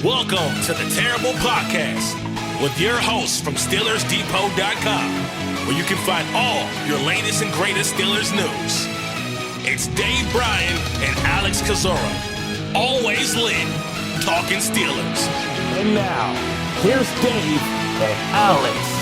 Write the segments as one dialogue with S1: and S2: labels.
S1: Welcome to the Terrible Podcast with your hosts from SteelersDepot.com, where you can find all your latest and greatest Steelers news. It's Dave Bryan and Alex Kozora, always lit, talking Steelers.
S2: And now, here's Dave and Alex.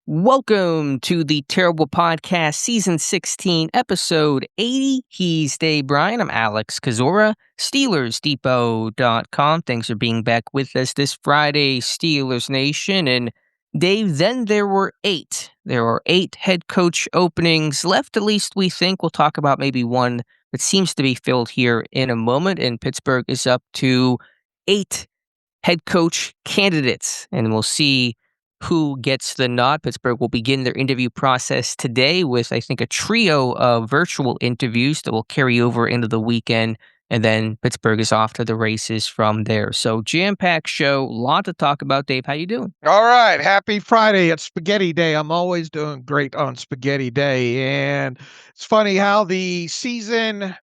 S3: Welcome to the Terrible Podcast, Season 16, Episode 80. He's Dave Bryan. I'm Alex Kozora, SteelersDepot.com. Thanks for being back with us this Friday, Steelers Nation. And Dave, then there were 8. There are 8 head coach openings left, at least we think. We'll talk about maybe one that seems to be filled here in a moment. And Pittsburgh is up to 8 head coach candidates, and we'll see who gets the nod. Pittsburgh will begin their interview process today with, I think, a trio of virtual interviews that will carry over into the weekend, and then Pittsburgh is off to the races from there. So jam-packed show, a lot to talk about. Dave, how you doing?
S4: All right, happy Friday. It's Spaghetti Day. I'm always doing great on Spaghetti Day, and it's funny how the season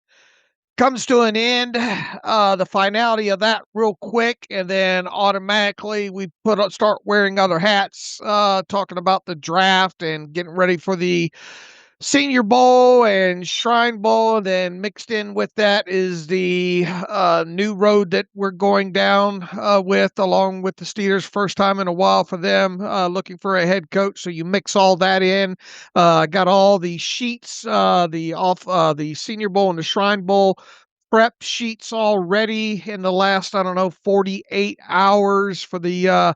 S4: comes to an end, the finality of that real quick, and then automatically we start wearing other hats, talking about the draft and getting ready for the Senior Bowl and Shrine Bowl. And then mixed in with that is the new road that we're going down with, along with the Steelers, first time in a while for them, looking for a head coach. So you mix all that in. Got all the sheets, the Senior Bowl and the Shrine Bowl prep sheets already in the last, 48 hours for the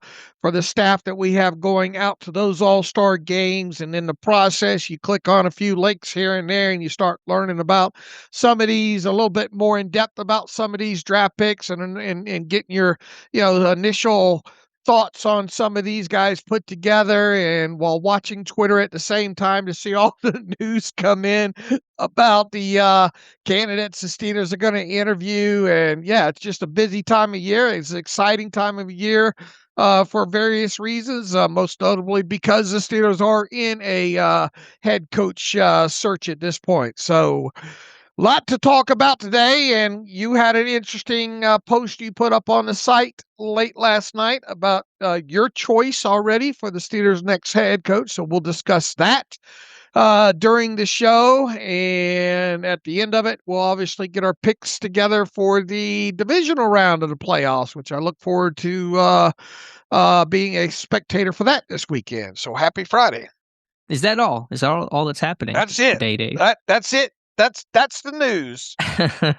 S4: staff that we have going out to those all-star games. And in the process, you click on a few links here and there, and you start learning about some of these, a little bit more in depth about some of these draft picks, and getting your, initial thoughts on some of these guys put together, and while watching Twitter at the same time to see all the news come in about the candidates the Steelers are going to interview. And yeah, it's just a busy time of year. It's an exciting time of year for various reasons, most notably because the Steelers are in a head coach search at this point. So lot to talk about today, and you had an interesting post you put up on the site late last night about your choice already for the Steelers' next head coach. So we'll discuss that during the show, and at the end of it, we'll obviously get our picks together for the divisional round of the playoffs, which I look forward to being a spectator for that this weekend. So happy Friday.
S3: Is that all? Is that all that's happening?
S4: That's it.
S3: Today, Dave?
S4: That's it. That's the news.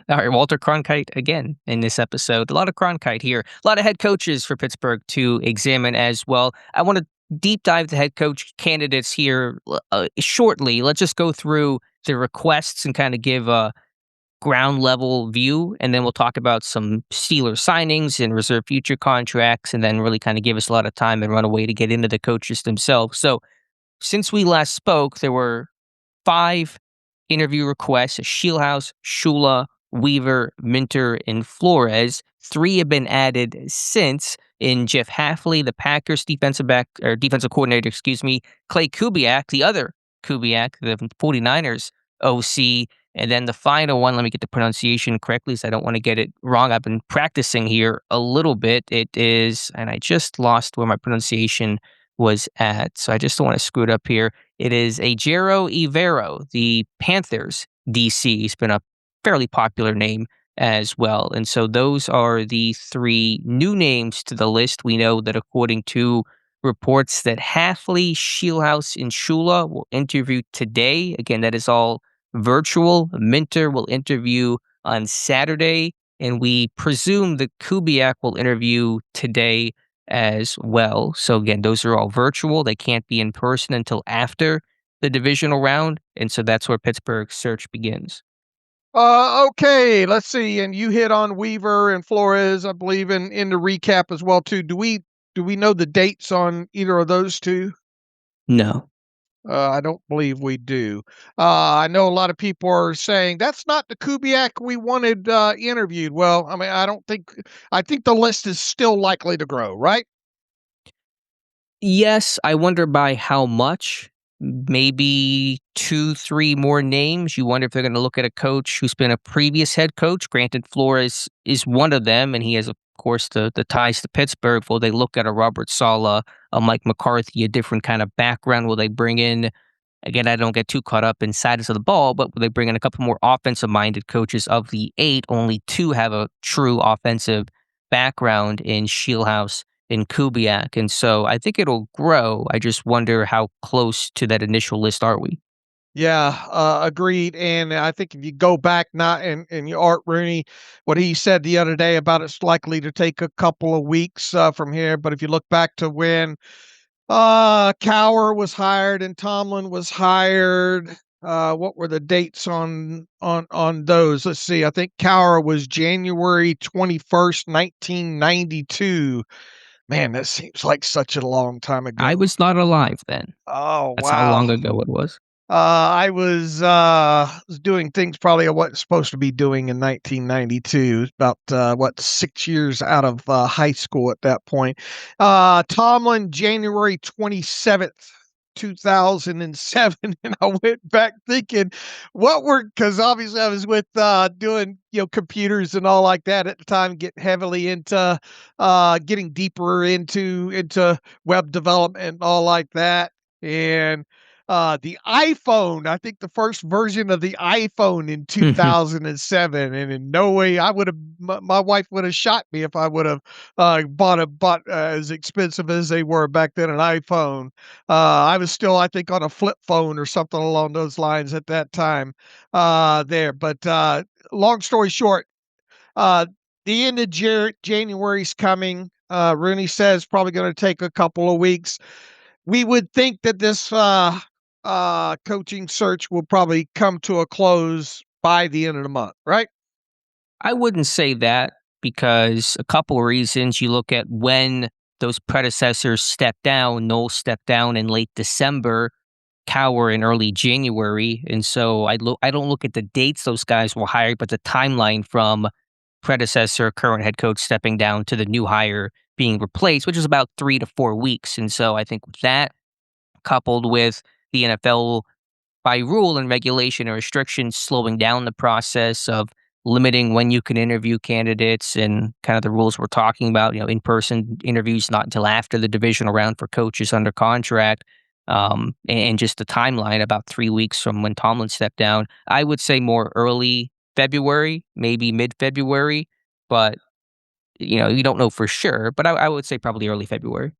S3: All right, Walter Cronkite again in this episode. A lot of Cronkite here. A lot of head coaches for Pittsburgh to examine as well. I want to deep dive the head coach candidates here shortly. Let's just go through the requests and kind of give a ground level view, and then we'll talk about some Steelers signings and reserve future contracts, and then really kind of give us a lot of time and run away to get into the coaches themselves. So since we last spoke, there were 5 interview requests: Schiehlhaus, Schula, Weaver, Minter, and Flores. 3 have been added since, in Jeff Hafley, the Packers defensive coordinator, Klay Kubiak, the other Kubiak, the 49ers OC, and then the final one, let me get the pronunciation correctly, so I don't want to get it wrong. I've been practicing here a little bit. It is, and I just lost where my pronunciation was at, so I just don't want to screw it up here. It is Ejiro Evero, the Panthers DC. He's been a fairly popular name as well. And so those are the 3 new names to the list. We know that according to reports that Hafley, Schiehlhaus, and Schula will interview today. Again, that is all virtual. Minter will interview on Saturday, and we presume that Kubiak will interview today as well. So again, those are all virtual. They can't be in person until after the divisional round, and so that's where Pittsburgh's search begins.
S4: Okay, let's see. And you hit on Weaver and Flores, I believe, in the recap as well too. Do we know the dates on either of those two?
S3: No.
S4: I don't believe we do. I know a lot of people are saying that's not the Kubiak we wanted interviewed. Well, I mean, I think the list is still likely to grow, right?
S3: Yes, I wonder by how much. maybe 2-3 more names. You wonder if they're going to look at a coach who's been a previous head coach. Granted, Flores is one of them, and he has, of course, the ties to Pittsburgh. Will they look at a Robert Saleh, a Mike McCarthy, a different kind of background? Will they bring in, again, I don't get too caught up in sides of the ball, but will they bring in a couple more offensive-minded coaches? Of the 8, only 2 have a true offensive background in Schulhaus and Kubiak. And so I think it'll grow. I just wonder how close to that initial list are we?
S4: Yeah, agreed. And I think if you go back not and you Art Rooney, what he said the other day about it's likely to take a couple of weeks from here. But if you look back to when Cowher was hired and Tomlin was hired, what were the dates on those? Let's see. I think Cowher was January 21st, 1992. Man, that seems like such a long time ago.
S3: I was not alive then.
S4: Oh,
S3: That's
S4: wow.
S3: how long ago it was.
S4: I was doing things probably I wasn't supposed to be doing in 1992. About 6 years out of high school at that point. Tomlin, January 27th, 2007, and I went back thinking, because obviously I was with doing computers and all like that at the time, getting heavily into getting deeper into web development and all like that, and the iPhone, I think the first version of the iPhone in 2007, and in no way my wife would have shot me if I would have bought as expensive as they were back then, an iPhone. I was still, I think, on a flip phone or something along those lines at that time there. But long story short, the end of January's coming. Rooney says probably going to take a couple of weeks. We would think that this coaching search will probably come to a close by the end of the month, right?
S3: I wouldn't say that, because a couple of reasons. You look at when those predecessors stepped down. Noel stepped down in late December, Cowher in early January. And so I don't look at the dates those guys were hired, but the timeline from predecessor, current head coach stepping down to the new hire being replaced, which is about 3 to 4 weeks. And so I think with that, coupled with the NFL by rule and regulation and restrictions slowing down the process of limiting when you can interview candidates, and kind of the rules we're talking about, in-person interviews not until after the divisional round for coaches under contract, and just the timeline about 3 weeks from when Tomlin stepped down. I would say more early February, maybe mid-February, but you don't know for sure, but I would say probably early February.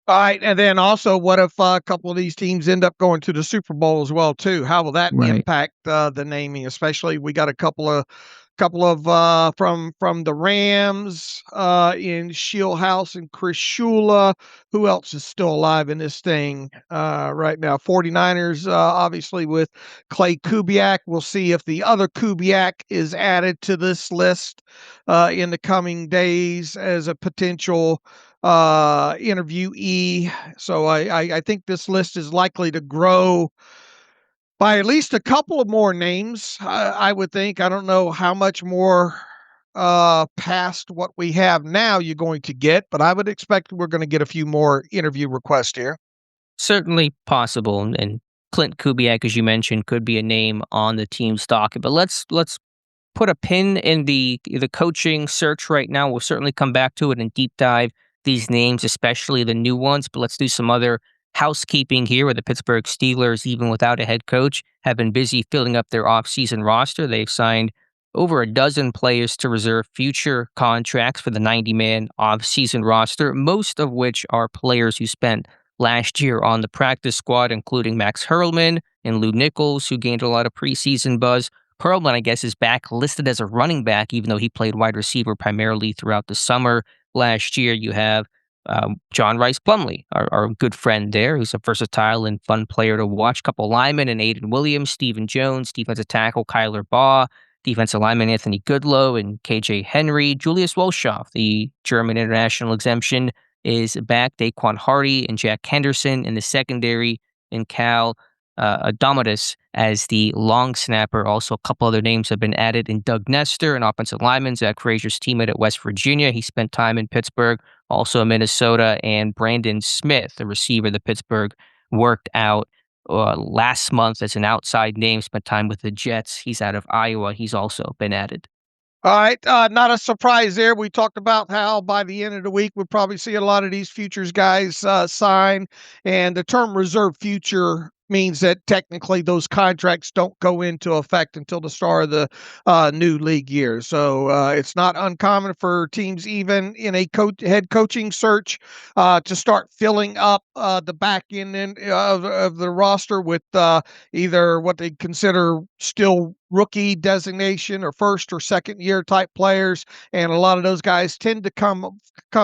S4: All right, and then also, what if a couple of these teams end up going to the Super Bowl as well too? How will that impact the naming? Especially, we got a couple of from the Rams in Schulhaus and Chris Schula. Who else is still alive in this thing right now? 49ers, obviously, with Klay Kubiak. We'll see if the other Kubiak is added to this list in the coming days as a potential interviewee. So I think this list is likely to grow by at least a couple of more names. I would think. I don't know how much more past what we have now you're going to get, but I would expect we're going to get a few more interview requests here.
S3: Certainly possible, and Clint Kubiak, as you mentioned, could be a name on the team's docket. But let's put a pin in the coaching search right now. We'll certainly come back to it and deep dive these names, especially the new ones. But let's do some other housekeeping here, where the Pittsburgh Steelers, even without a head coach, have been busy filling up their offseason roster. They've signed over a dozen players to reserve future contracts for the 90-man offseason roster, most of which are players who spent last year on the practice squad, including Max Hurlman and Lou Nichols, who gained a lot of preseason buzz. Hurlman, I guess, is back listed as a running back, even though he played wide receiver primarily throughout the summer. Last year, you have John Rice Plumlee, our good friend there, who's a versatile and fun player to watch. Couple linemen and Aiden Williams, Stephen Jones, defensive tackle Kyler Baugh, defensive lineman Anthony Goodlow, and KJ Henry. Julius Wolschoff, the German international exemption, is back. Daquan Hardy and Jack Henderson in the secondary, and Cal Adomitis as the long snapper. Also, a couple other names have been added, in Doug Nestor, an offensive lineman, Zach Frazier's teammate at West Virginia. He spent time in Pittsburgh, also in Minnesota, and Brandon Smith, the receiver that Pittsburgh worked out last month as an outside name, spent time with the Jets. He's out of Iowa. He's also been added.
S4: All right, not a surprise there. We talked about how by the end of the week we'll probably see a lot of these futures guys sign, and the term reserve future means that technically those contracts don't go into effect until the start of the new league year. So it's not uncommon for teams, even in a head coaching search, to start filling up the back end of the roster with either what they consider still rookie designation or first or second year type players, and a lot of those guys tend to come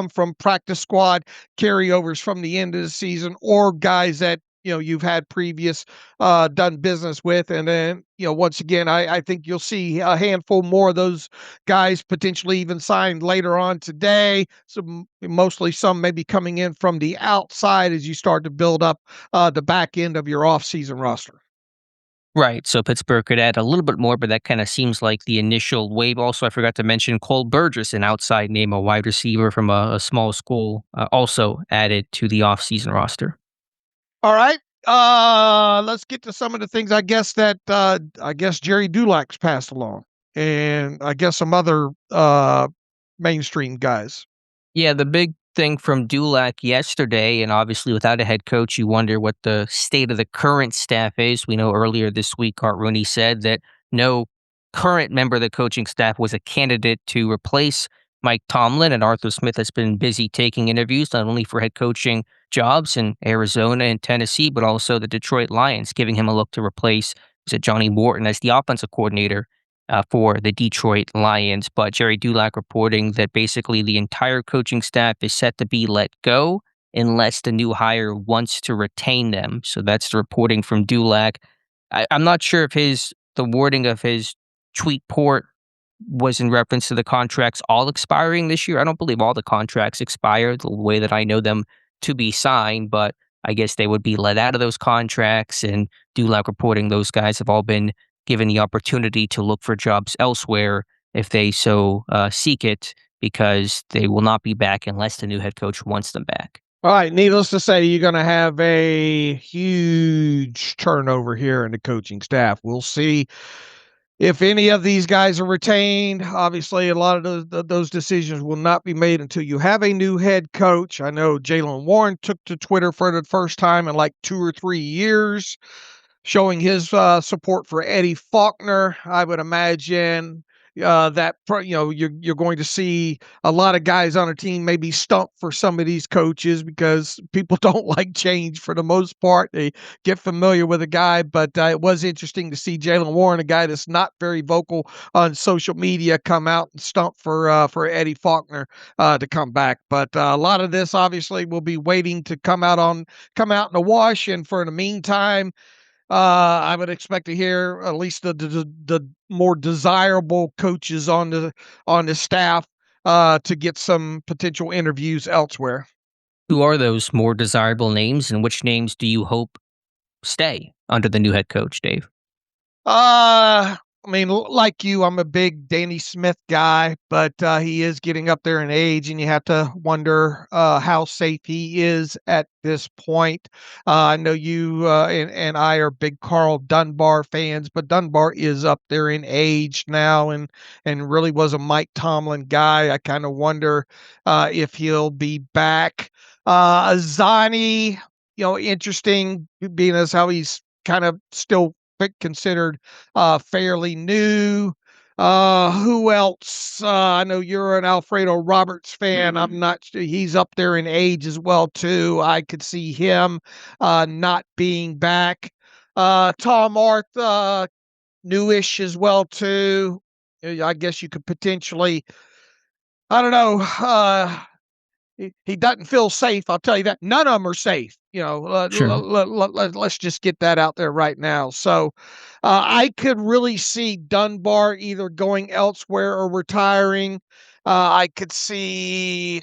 S4: from practice squad carryovers from the end of the season, or guys that you've had previous done business with. And then once again, I think you'll see a handful more of those guys potentially even signed later on today. So mostly some maybe coming in from the outside as you start to build up the back end of your offseason roster.
S3: Right. So Pittsburgh could add a little bit more, but that kind of seems like the initial wave. Also, I forgot to mention Cole Burgess, an outside name, a wide receiver from a small school, also added to the offseason roster.
S4: All right. Let's get to some of the things I guess that I guess Jerry Dulac's passed along, and I guess some other mainstream guys.
S3: Yeah, the big thing from Dulac yesterday, and obviously without a head coach, you wonder what the state of the current staff is. We know earlier this week, Art Rooney said that no current member of the coaching staff was a candidate to replace Mike Tomlin, and Arthur Smith has been busy taking interviews, not only for head coaching jobs in Arizona and Tennessee, but also the Detroit Lions, giving him a look to replace Johnny Morton as the offensive coordinator for the Detroit Lions. But Jerry Dulac reporting that basically the entire coaching staff is set to be let go unless the new hire wants to retain them. So that's the reporting from Dulac. I'm not sure if the wording of his tweet port was in reference to the contracts all expiring this year. I don't believe all the contracts expire the way that I know them to be signed, but I guess they would be let out of those contracts. And Dulac reporting those guys have all been given the opportunity to look for jobs elsewhere if they so seek it, because they will not be back unless the new head coach wants them back.
S4: All right. Needless to say, you're going to have a huge turnover here in the coaching staff. We'll see if any of these guys are retained. Obviously, a lot of those decisions will not be made until you have a new head coach. I know Jaylen Warren took to Twitter for the first time in like 2 or 3 years, showing his support for Eddie Faulkner. I would imagine that you're going to see a lot of guys on a team maybe stump for some of these coaches because people don't like change for the most part. They get familiar with a guy, but it was interesting to see Jaylen Warren, a guy that's not very vocal on social media, come out and stump for Eddie Faulkner to come back. But a lot of this obviously will be waiting to come out in the wash, and for the meantime, I would expect to hear at least the more desirable coaches on the staff to get some potential interviews elsewhere.
S3: Who are those more desirable names, and which names do you hope stay under the new head coach, Dave?
S4: I mean, like you, I'm a big Danny Smith guy, but he is getting up there in age, and you have to wonder how safe he is at this point. I know you and I are big Carl Dunbar fans, but Dunbar is up there in age now, and really was a Mike Tomlin guy. I kind of wonder if he'll be back. Azani, interesting, being as how he's kind of still considered fairly new. Who else? I know you're an Alfredo Roberts fan. I'm not sure. He's up there in age as well too. I could see him not being back. Tom Arth, newish as well too. I guess you could potentially, I don't know. He doesn't feel safe. I'll tell you that. None of them are safe.
S3: Sure.
S4: Let's just get that out there right now. So I could really see Dunbar either going elsewhere or retiring. I could see.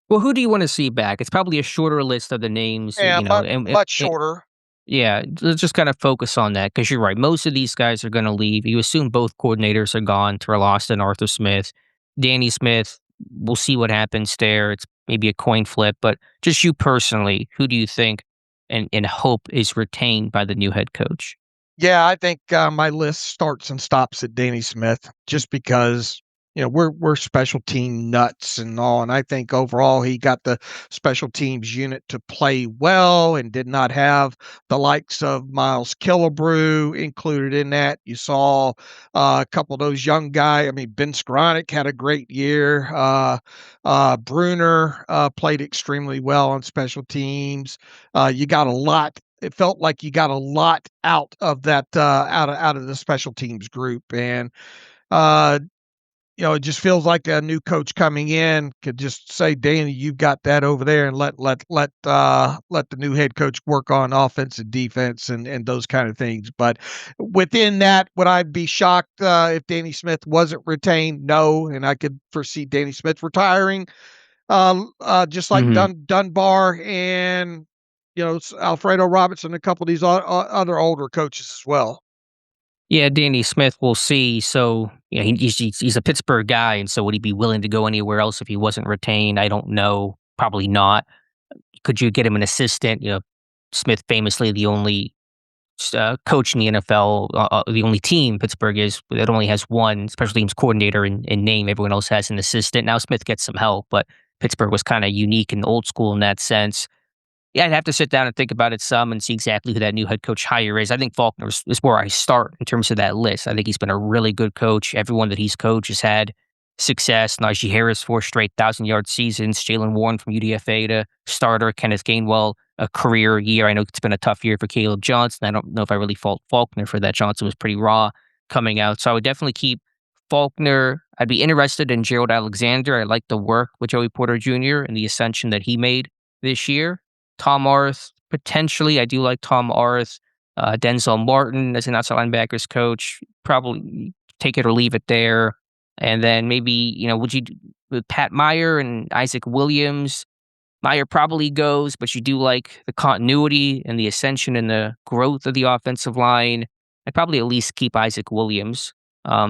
S3: Well, who do you want to see back? It's probably a shorter list of the names,
S4: Yeah,
S3: and
S4: much shorter.
S3: yeah, let's just kind of focus on that because you're right. Most of these guys are going to leave. You assume both coordinators are gone. Terrell Austin, Arthur Smith, Danny Smith. We'll see what happens there. It's maybe a coin flip, but just you personally, who do you think and hope is retained by the new head coach?
S4: Yeah, I think my list starts and stops at Danny Smith, just because we're special team nuts and all, and I think overall he got the special teams unit to play well and did not have the likes of Miles Killebrew included in that. You saw a couple of those young guys. I mean, Ben Skowronek had a great year. Bruner played extremely well on special teams. You got a lot. It felt like you got a lot out of that out of the special teams group, and uh, it just feels like a new coach coming in could just say, Danny, you've got that over there, and let the new head coach work on offense and defense and those kind of things. But within that, would I be shocked if Danny Smith wasn't retained? No, and I could foresee Danny Smith retiring, just like Dunbar and Alfredo Robinson, a couple of these other older coaches as well.
S3: Yeah, Danny Smith, we'll see. So, he's a Pittsburgh guy, and so would he be willing to go anywhere else if he wasn't retained? I don't know. Probably not. Could you get him an assistant? Smith famously the only coach in the NFL, the only team Pittsburgh is that only has one special teams coordinator in name. Everyone else has an assistant. Now Smith gets some help, but Pittsburgh was kind of unique and old school in that sense. Yeah, I'd have to sit down and think about it some and see exactly who that new head coach hire is. I think Faulkner is where I start in terms of that list. I think he's been a really good coach. Everyone that he's coached has had success. Najee Harris, 4 straight 1,000-yard seasons. Jalen Warren from UDFA to starter. Kenneth Gainwell, a career year. I know it's been a tough year for Caleb Johnson. I don't know if I really fault Faulkner for that. Johnson was pretty raw coming out. So I would definitely keep Faulkner. I'd be interested in Gerald Alexander. I like the work with Joey Porter Jr. and the ascension that he made this year. Tom Arth, potentially. I do like Tom Arth. Denzel Martin as an outside linebackers coach. Probably take it or leave it there. And then maybe, would you with Pat Meyer and Isaac Williams? Meyer probably goes, but you do like the continuity and the ascension and the growth of the offensive line. I'd probably at least keep Isaac Williams.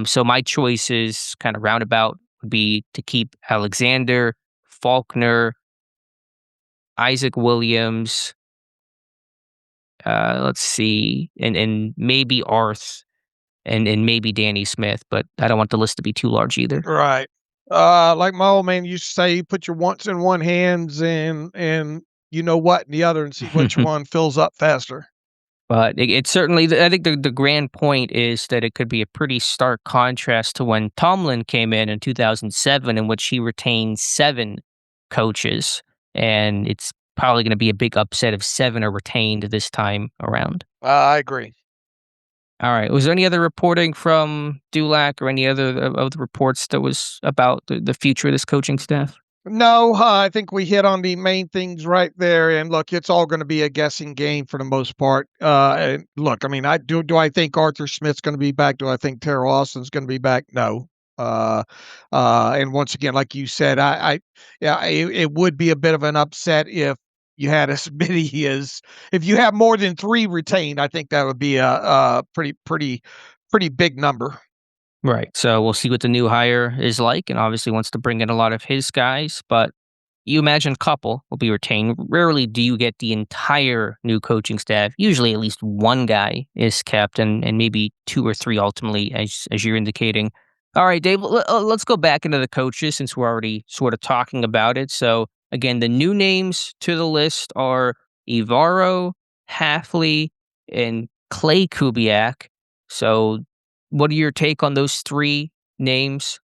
S3: So my choices, kind of roundabout, would be to keep Alexander, Faulkner, Isaac Williams, let's see, and maybe Arth and maybe Danny Smith, but I don't want the list to be too large either.
S4: Right. Like my old man used to say, you put your wants in one hands and you know what in the other, and see which one fills up faster.
S3: But it certainly, I think the grand point is that it could be a pretty stark contrast to when Tomlin came in 2007, in which he retained 7 coaches. And it's probably going to be a big upset if 7 are retained this time around.
S4: I agree.
S3: All right. Was there any other reporting from Dulac or any other of the reports that was about the future of this coaching staff?
S4: No, I think we hit on the main things right there. And look, it's all going to be a guessing game for the most part. And look, I mean, do I think Arthur Smith's going to be back? Do I think Terrell Austin's going to be back? No. And once again, like you said, it would be a bit of an upset if you had as many as if you have more than 3 retained. I think that would be a pretty big number.
S3: Right. So we'll see what the new hire is like, and obviously wants to bring in a lot of his guys, but you imagine a couple will be retained. Rarely do you get the entire new coaching staff. Usually at least one guy is kept, and maybe 2 or 3 ultimately, as you're indicating. All right, Dave, let's go back into the coaches since we're already sort of talking about it. So again, the new names to the list are Avaro, Hafley, and Klay Kubiak. So what are your take on those 3 names?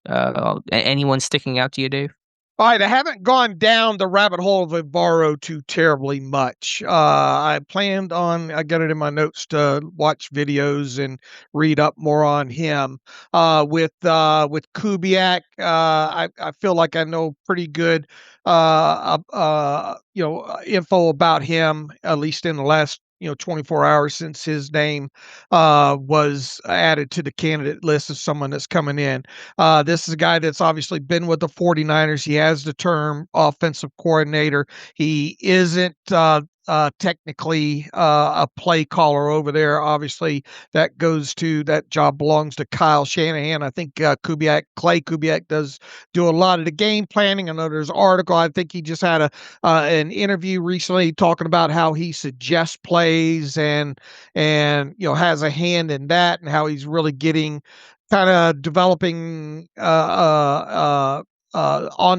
S3: Anyone sticking out to you, Dave?
S4: All right, I haven't gone down the rabbit hole of Avaro too terribly much. I planned on, I got it in my notes to watch videos and read up more on him. With Kubiak, I feel like I know pretty good, info about him, at least in the last 24 hours since his name was added to the candidate list of someone that's coming in. This is a guy that's obviously been with the 49ers. He has the term offensive coordinator. He isn't technically a play caller over there. Obviously, that job belongs to Kyle Shanahan. I think Klay Kubiak does do a lot of the game planning. I know there's an article. I think he just had an interview recently talking about how he suggests plays and has a hand in that, and how he's really getting kind of developing on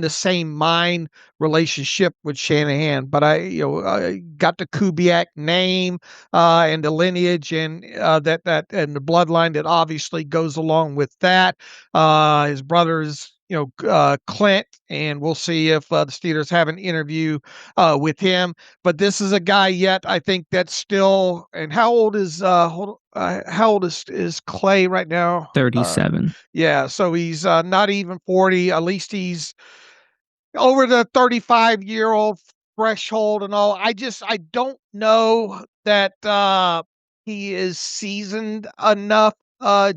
S4: the same mind relationship with Shanahan. But I got the Kubiak name and the lineage and that and the bloodline that obviously goes along with that. His brother's Clint, and we'll see if the Steelers have an interview with him. But this is a guy yet I think that's still. And how old is Klay right now?
S3: 37.
S4: Yeah, so he's not even 40. At least he's over the 35-year-old threshold and all. I don't know that he is seasoned enough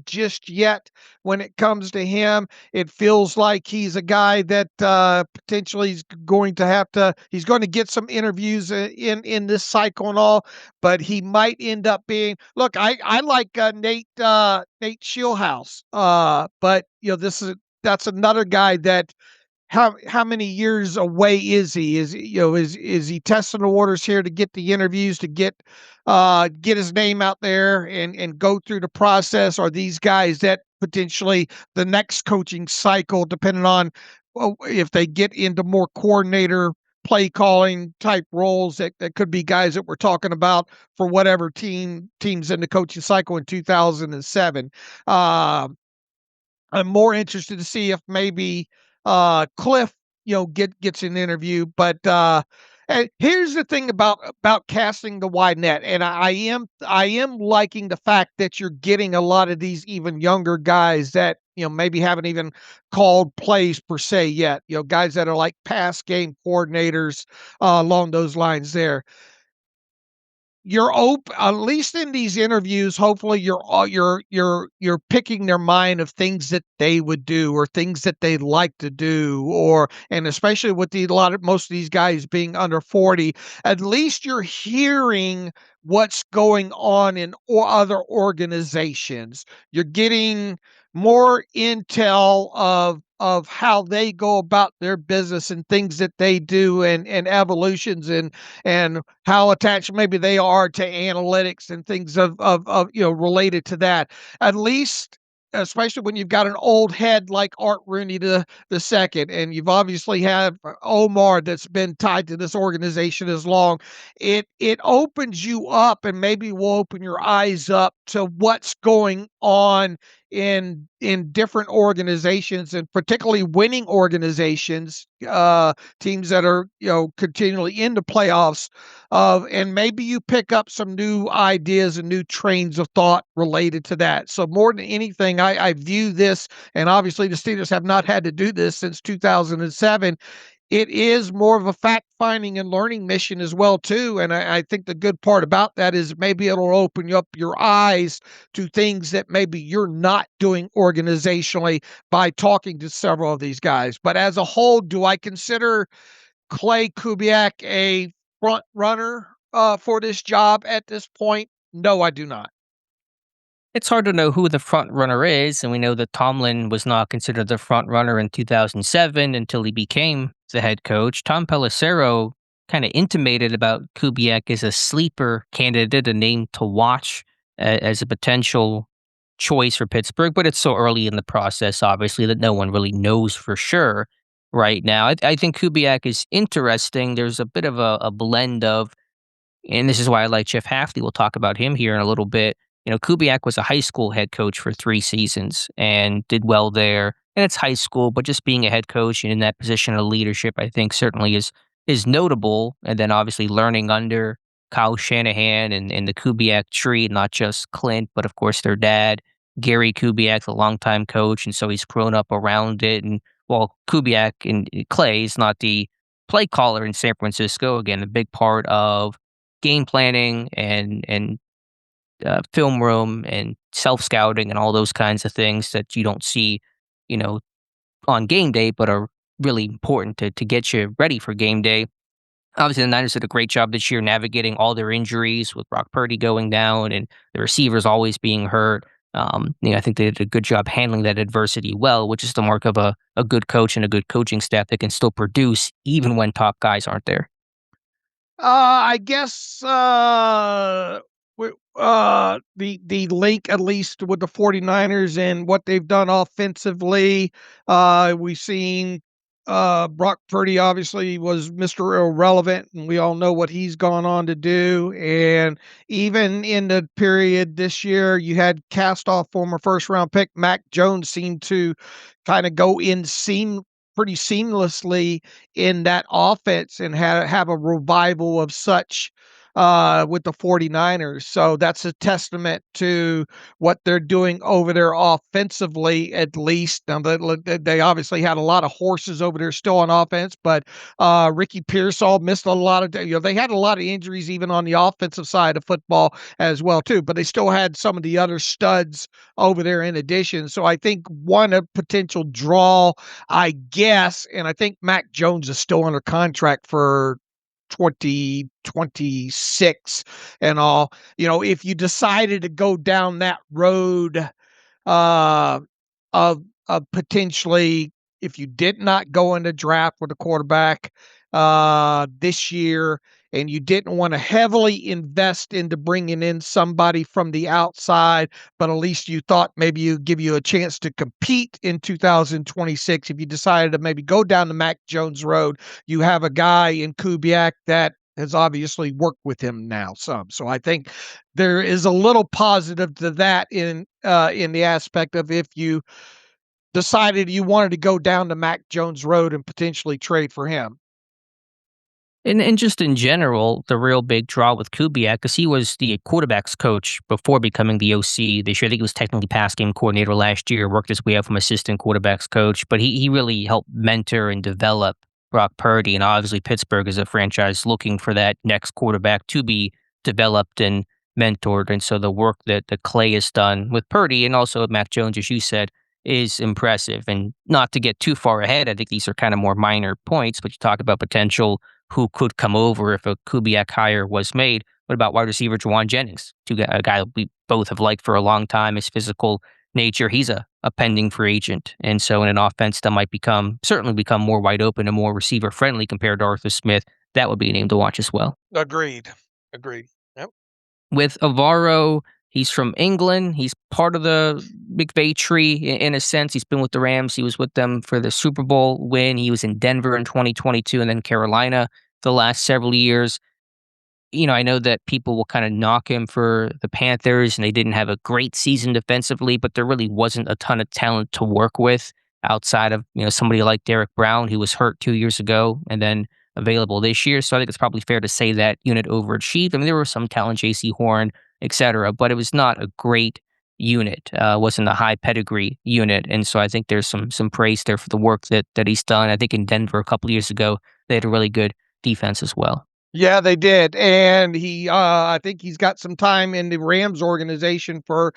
S4: just yet when it comes to him. It feels like he's a guy that potentially is going to he's going to get some interviews in this cycle and all, but he might end up being. Look, I like Nate Schulhouse, but that's another guy that. How many years away is he? Is he testing the waters here to get the interviews, to get his name out there and go through the process? Are these guys that potentially the next coaching cycle, depending on if they get into more coordinator play calling type roles, that could be guys that we're talking about for whatever teams in the coaching cycle in 2007. I'm more interested to see if maybe Cliff, gets an interview. But and here's the thing about casting the wide net, and I am liking the fact that you're getting a lot of these even younger guys that maybe haven't even called plays per se yet. Guys that are like pass game coordinators along those lines there. You're open, at least in these interviews. Hopefully, you're picking their mind of things that they would do or things that they like to do, and especially with most of these guys being under 40, at least you're hearing what's going on in other organizations. You're getting more intel of how they go about their business and things that they do and evolutions and how attached maybe they are to analytics and things of related to that. At least, especially when you've got an old head like Art Rooney the second, and you've obviously had Omar that's been tied to this organization as long. It opens you up and maybe will open your eyes up to what's going on in different organizations, and particularly winning organizations, teams that are continually in the playoffs, and maybe you pick up some new ideas and new trains of thought related to that. So more than anything, I view this, and obviously the Steelers have not had to do this since 2007. It is more of a fact-finding and learning mission as well, too. And I think the good part about that is maybe it'll open up your eyes to things that maybe you're not doing organizationally by talking to several of these guys. But as a whole, do I consider Klay Kubiak a front runner for this job at this point? No, I do not.
S3: It's hard to know who the front runner is, and we know that Tomlin was not considered the front runner in 2007 until he became the head coach. Tom Pelissero kind of intimated about Kubiak as a sleeper candidate, a name to watch as a potential choice for Pittsburgh, but it's so early in the process, obviously, that no one really knows for sure right now. I think Kubiak is interesting. There's a bit of a blend of, and this is why I like Jeff Hafley. We'll talk about him here in a little bit. Kubiak was a high school head coach for 3 seasons and did well there. And it's high school, but just being a head coach and in that position of leadership, I think certainly is notable. And then obviously learning under Kyle Shanahan and the Kubiak tree, not just Clint, but of course their dad, Gary Kubiak, the longtime coach. And so he's grown up around it. And while Kubiak and Klay is not the play caller in San Francisco, again, a big part of game planning and film room and self-scouting and all those kinds of things that you don't see, on game day, but are really important to get you ready for game day. Obviously, the Niners did a great job this year navigating all their injuries with Brock Purdy going down and the receivers always being hurt. I think they did a good job handling that adversity well, which is the mark of a good coach and a good coaching staff that can still produce even when top guys aren't there.
S4: I guess the link, at least with the 49ers and what they've done offensively, we've seen Brock Purdy obviously was Mr. Irrelevant, and we all know what he's gone on to do. And even in the period this year, you had cast off former first round pick Mac Jones seemed to kind of go in pretty seamlessly in that offense and have a revival of such with the 49ers. So that's a testament to what they're doing over there offensively, at least. Now, they obviously had a lot of horses over there still on offense, but Ricky Pearsall missed a lot of, they had a lot of injuries even on the offensive side of football as well, too, but they still had some of the other studs over there in addition. So I think a potential draw, I guess, and I think Mac Jones is still under contract for 2026 and all. If you decided to go down that road uh, of potentially, if you did not go in the draft with a quarterback this year, and you didn't want to heavily invest into bringing in somebody from the outside, but at least you thought maybe you'd give you a chance to compete in 2026. If you decided to maybe go down the Mac Jones road, you have a guy in Kubiak that has obviously worked with him now some. So I think there is a little positive to that in the aspect of if you decided you wanted to go down the Mac Jones road and potentially trade for him.
S3: And just in general, the real big draw with Kubiak, because he was the quarterback's coach before becoming the OC this year. I think he was technically pass game coordinator last year, worked his way up from assistant quarterback's coach, but he really helped mentor and develop Brock Purdy. And obviously, Pittsburgh is a franchise looking for that next quarterback to be developed and mentored. And so the work that the Klay has done with Purdy and also with Mac Jones, as you said, is impressive. And not to get too far ahead, I think these are kind of more minor points, but you talk about potential who could come over if a Kubiak hire was made. What about wide receiver Juwan Jennings, a guy that we both have liked for a long time, his physical nature? He's a pending free agent. And so in an offense that might certainly become more wide open and more receiver friendly compared to Arthur Smith, that would be a name to watch as well.
S4: Agreed. Yep.
S3: With Avaro, he's from England. He's part of the McVay tree in a sense. He's been with the Rams. He was with them for the Super Bowl win. He was in Denver in 2022 and then Carolina the last several years. I know that people will kind of knock him for the Panthers and they didn't have a great season defensively, but there really wasn't a ton of talent to work with outside of, somebody like Derek Brown, who was hurt 2 years ago and then available this year. So I think it's probably fair to say that unit overachieved. I mean, there was some talent, J.C. Horn, etc., but it was not a great unit. Wasn't a high pedigree unit, and so I think there's some praise there for the work that he's done. I think in Denver a couple of years ago they had a really good defense as well.
S4: Yeah, they did, and I think he's got some time in the Rams organization for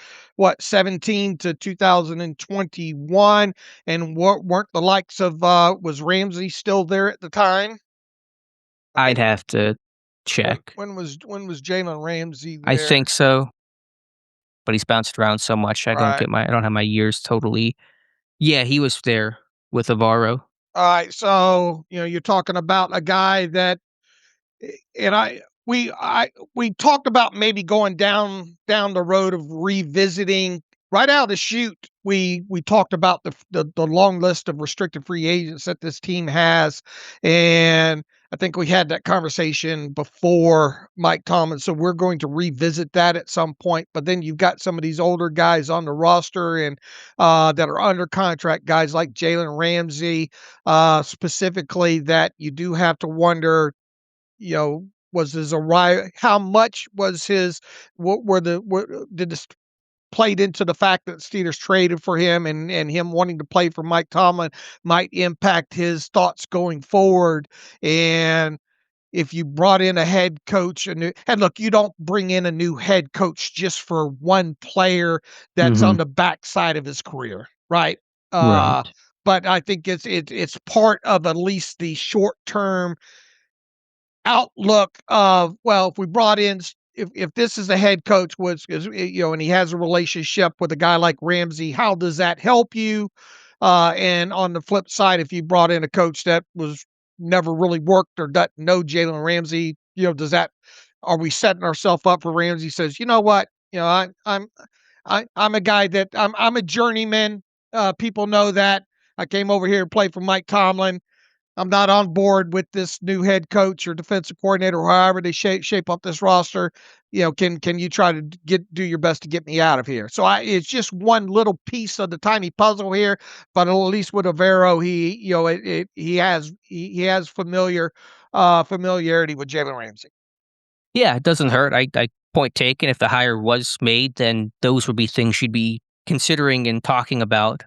S4: 17 to 2021, and weren't the likes of was Ramsey still there at the time?
S3: I'd have to check.
S4: When was Jalen Ramsey there?
S3: I think so, but he's bounced around so much. I don't have my years totally. Yeah, he was there with Avaro.
S4: All right, so you're talking about a guy that, and we talked about maybe going down the road of revisiting right out of the chute. We talked about the long list of restricted free agents that this team has, and I think we had that conversation before Mike Tomlin, so we're going to revisit that at some point. But then you've got some of these older guys on the roster and that are under contract, guys like Jalen Ramsey, specifically, that you do have to wonder, was his arrival, how much was his, did this played into the fact that Steelers traded for him and him wanting to play for Mike Tomlin might impact his thoughts going forward. And if you brought in a head coach, and look, you don't bring in a new head coach just for one player that's on the backside of his career, right?
S3: Right.
S4: But I think it's part of at least the short term outlook of, well, if we brought in, if this is a head coach and he has a relationship with a guy like Ramsey, how does that help you? And on the flip side, if you brought in a coach that was never really worked or doesn't know Jalen Ramsey, are we setting ourselves up for Ramsey says, you know what, I'm a guy that I'm a journeyman. People know that I came over here to play for Mike Tomlin. I'm not on board with this new head coach or defensive coordinator, or however they shape up this roster. Can you try to do your best to get me out of here? So it's just one little piece of the tiny puzzle here, but at least with Avaro, he has familiarity with Jalen Ramsey.
S3: Yeah, it doesn't hurt. I point taken. If the hire was made, then those would be things you'd be considering and talking about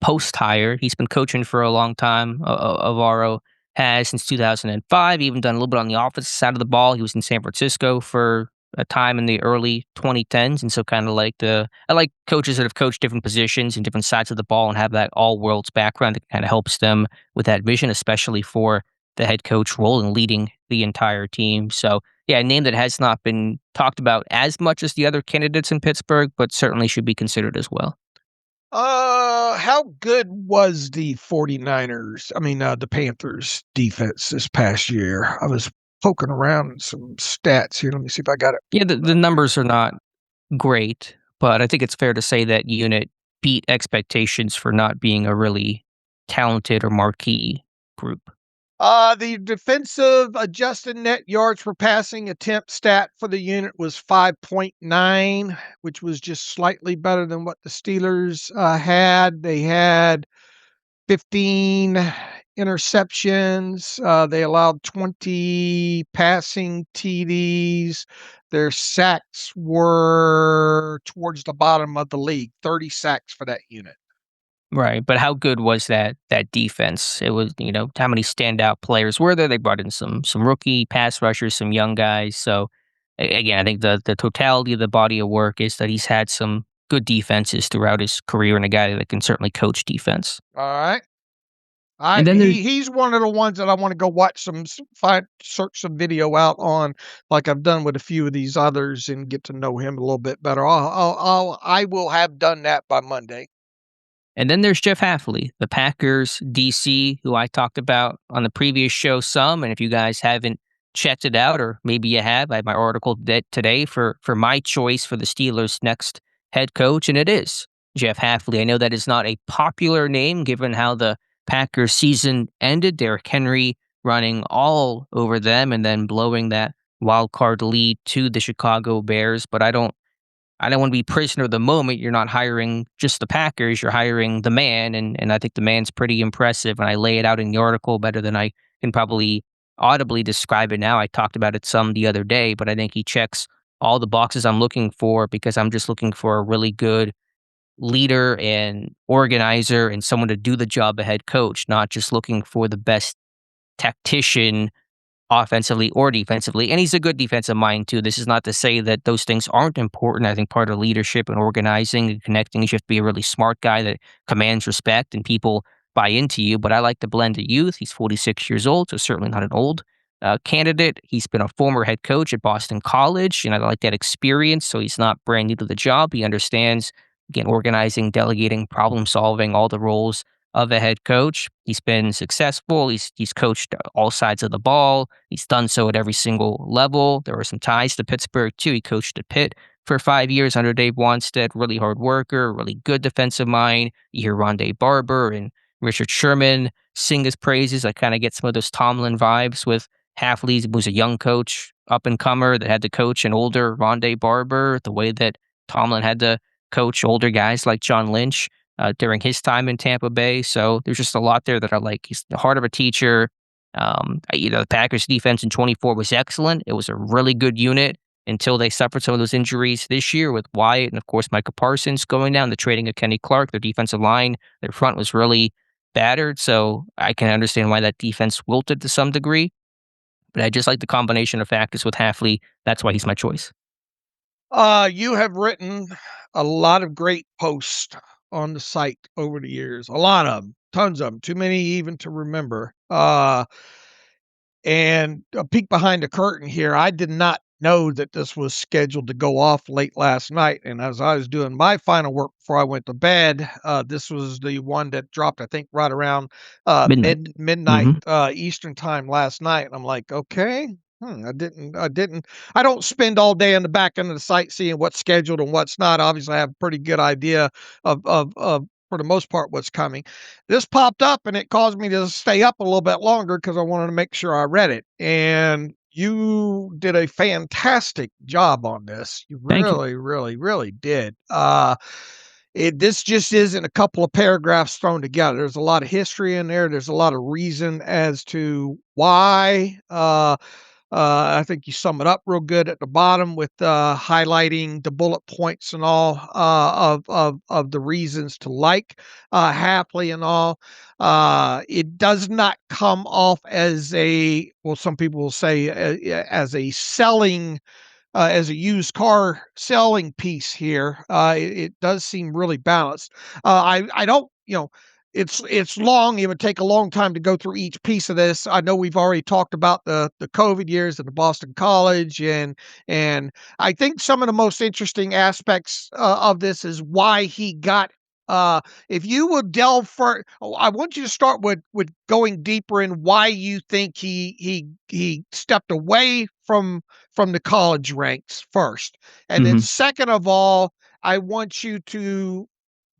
S3: post hire. He's been coaching for a long time. Avaro has since 2005. Even done a little bit on the offensive side of the ball. He was in San Francisco for a time in the early 2010s, and so kind of I like coaches that have coached different positions and different sides of the ball and have that all worlds background that kind of helps them with that vision, especially for the head coach role and leading the entire team. So yeah, a name that has not been talked about as much as the other candidates in Pittsburgh, but certainly should be considered as well.
S4: How good was the 49ers? The Panthers defense this past year? I was poking around in some stats here. Let me see if I got it.
S3: Yeah, the numbers are not great, but I think it's fair to say that unit beat expectations for not being a really talented or marquee group.
S4: The defensive adjusted net yards per passing attempt stat for the unit was 5.9, which was just slightly better than what the Steelers had. They had 15 interceptions. They allowed 20 passing TDs. Their sacks were towards the bottom of the league, 30 sacks for that unit.
S3: Right, but how good was that defense? It was, how many standout players were there? They brought in some rookie pass rushers, some young guys. So again, I think the totality of the body of work is that he's had some good defenses throughout his career and a guy that can certainly coach defense.
S4: All right.
S3: And then
S4: he's one of the ones that I want to go watch search some video out on, like I've done with a few of these others, and get to know him a little bit better. I will have done that by Monday.
S3: And then there's Jeff Hafley, the Packers DC, who I talked about on the previous show some. And if you guys haven't checked it out, or maybe you have, I have my article today for my choice for the Steelers' next head coach, and it is Jeff Hafley. I know that is not a popular name given how the Packers season ended. Derrick Henry running all over them and then blowing that wild card lead to the Chicago Bears. But I don't want to be prisoner of the moment. You're not hiring just the Packers, you're hiring the man, and I think the man's pretty impressive, and I lay it out in the article better than I can probably audibly describe it now. I talked about it some the other day, but I think he checks all the boxes I'm looking for, because I'm just looking for a really good leader and organizer and someone to do the job of head coach, not just looking for the best tactician offensively or defensively. And he's a good defensive mind too. This is not to say that those things aren't important. I think part of leadership and organizing and connecting is you have to be a really smart guy that commands respect and people buy into you. But I like the blend of youth. He's 46 years old, so certainly not an old candidate. He's been a former head coach at Boston College, and I like that experience. So he's not brand new to the job. He understands, again, organizing, delegating, problem solving, all the roles of a head coach. He's been successful. He's coached all sides of the ball. He's done so at every single level. There were some ties to Pittsburgh too. He coached at Pitt for 5 years under Dave Wanstead. Really hard worker, really good defensive mind. You hear Rondé Barber and Richard Sherman sing his praises. I kind of get some of those Tomlin vibes with Hafley, who was a young coach, up and comer that had to coach an older Rondé Barber, the way that Tomlin had to coach older guys like John Lynch during his time in Tampa Bay. So there's just a lot there that I like. He's the heart of a teacher. The Packers defense in 24 was excellent. It was a really good unit until they suffered some of those injuries this year with Wyatt and, of course, Micah Parsons going down, the trading of Kenny Clark. Their defensive line, their front was really battered. So I can understand why that defense wilted to some degree. But I just like the combination of factors with Hafley. That's why he's my choice.
S4: You have written a lot of great posts on the site over the years. A lot of them, tons of them, too many even to remember. And a peek behind the curtain here, I did not know that this was scheduled to go off late last night. And as I was doing my final work before I went to bed, this was the one that dropped, I think, right around
S3: Midnight.
S4: midnight Eastern time last night. And I'm like, okay. I don't spend all day in the back end of the site seeing what's scheduled and what's not. Obviously, I have a pretty good idea of for the most part, what's coming. This popped up and it caused me to stay up a little bit longer because I wanted to make sure I read it. And you did a fantastic job on this. You
S3: Thank you.
S4: really, really, really did. This just isn't a couple of paragraphs thrown together. There's a lot of history in there. There's a lot of reason as to why. I think you sum it up real good at the bottom with highlighting the bullet points and all of the reasons to like Hafley and all. It does not come off as some people will say as a selling as a used car selling piece here. It does seem really balanced. I don't, it's long. It would take a long time to go through each piece of this. I know we've already talked about the COVID years at the Boston College, and I think some of the most interesting aspects of this is why he got. If you would delve for, I want you to start with going deeper in why you think he stepped away from the college ranks first, and then second of all, I want you to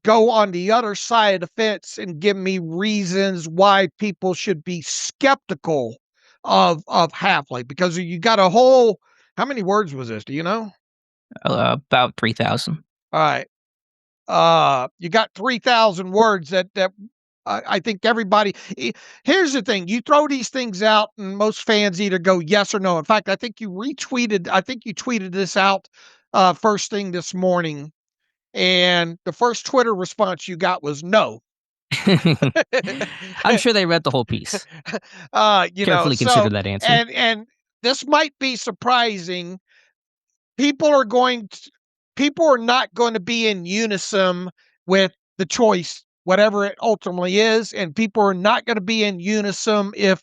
S4: go on the other side of the fence and give me reasons why people should be skeptical of Hafley, because you got a whole. How many words was this? Do you know?
S3: About 3,000.
S4: All right. You got 3,000 words that I think everybody. Here's the thing: you throw these things out, and most fans either go yes or no. In fact, I think you retweeted. I think you tweeted this out first thing this morning, and the first Twitter response you got was no.
S3: I'm sure they read the whole piece. Carefully consider that answer.
S4: And this might be surprising. People are not going to be in unison with the choice, whatever it ultimately is, and people are not going to be in unison if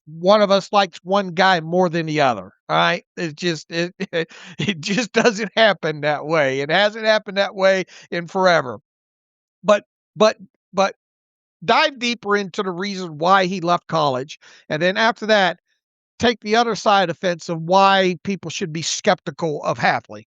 S4: one of us likes one guy more than the other. All right, it just doesn't happen that way. It hasn't happened that way in forever. But dive deeper into the reason why he left college, and then after that, take the other side of the fence of why people should be skeptical of Hafley.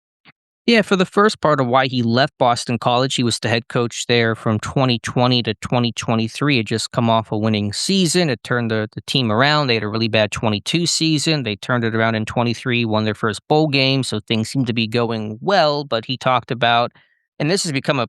S3: Yeah, for the first part of why he left Boston College, he was the head coach there from 2020 to 2023. Had just come off a winning season. It turned the team around. They had a really bad 22 season. They turned it around in 23, won their first bowl game, so things seemed to be going well. But he talked about, and this has become a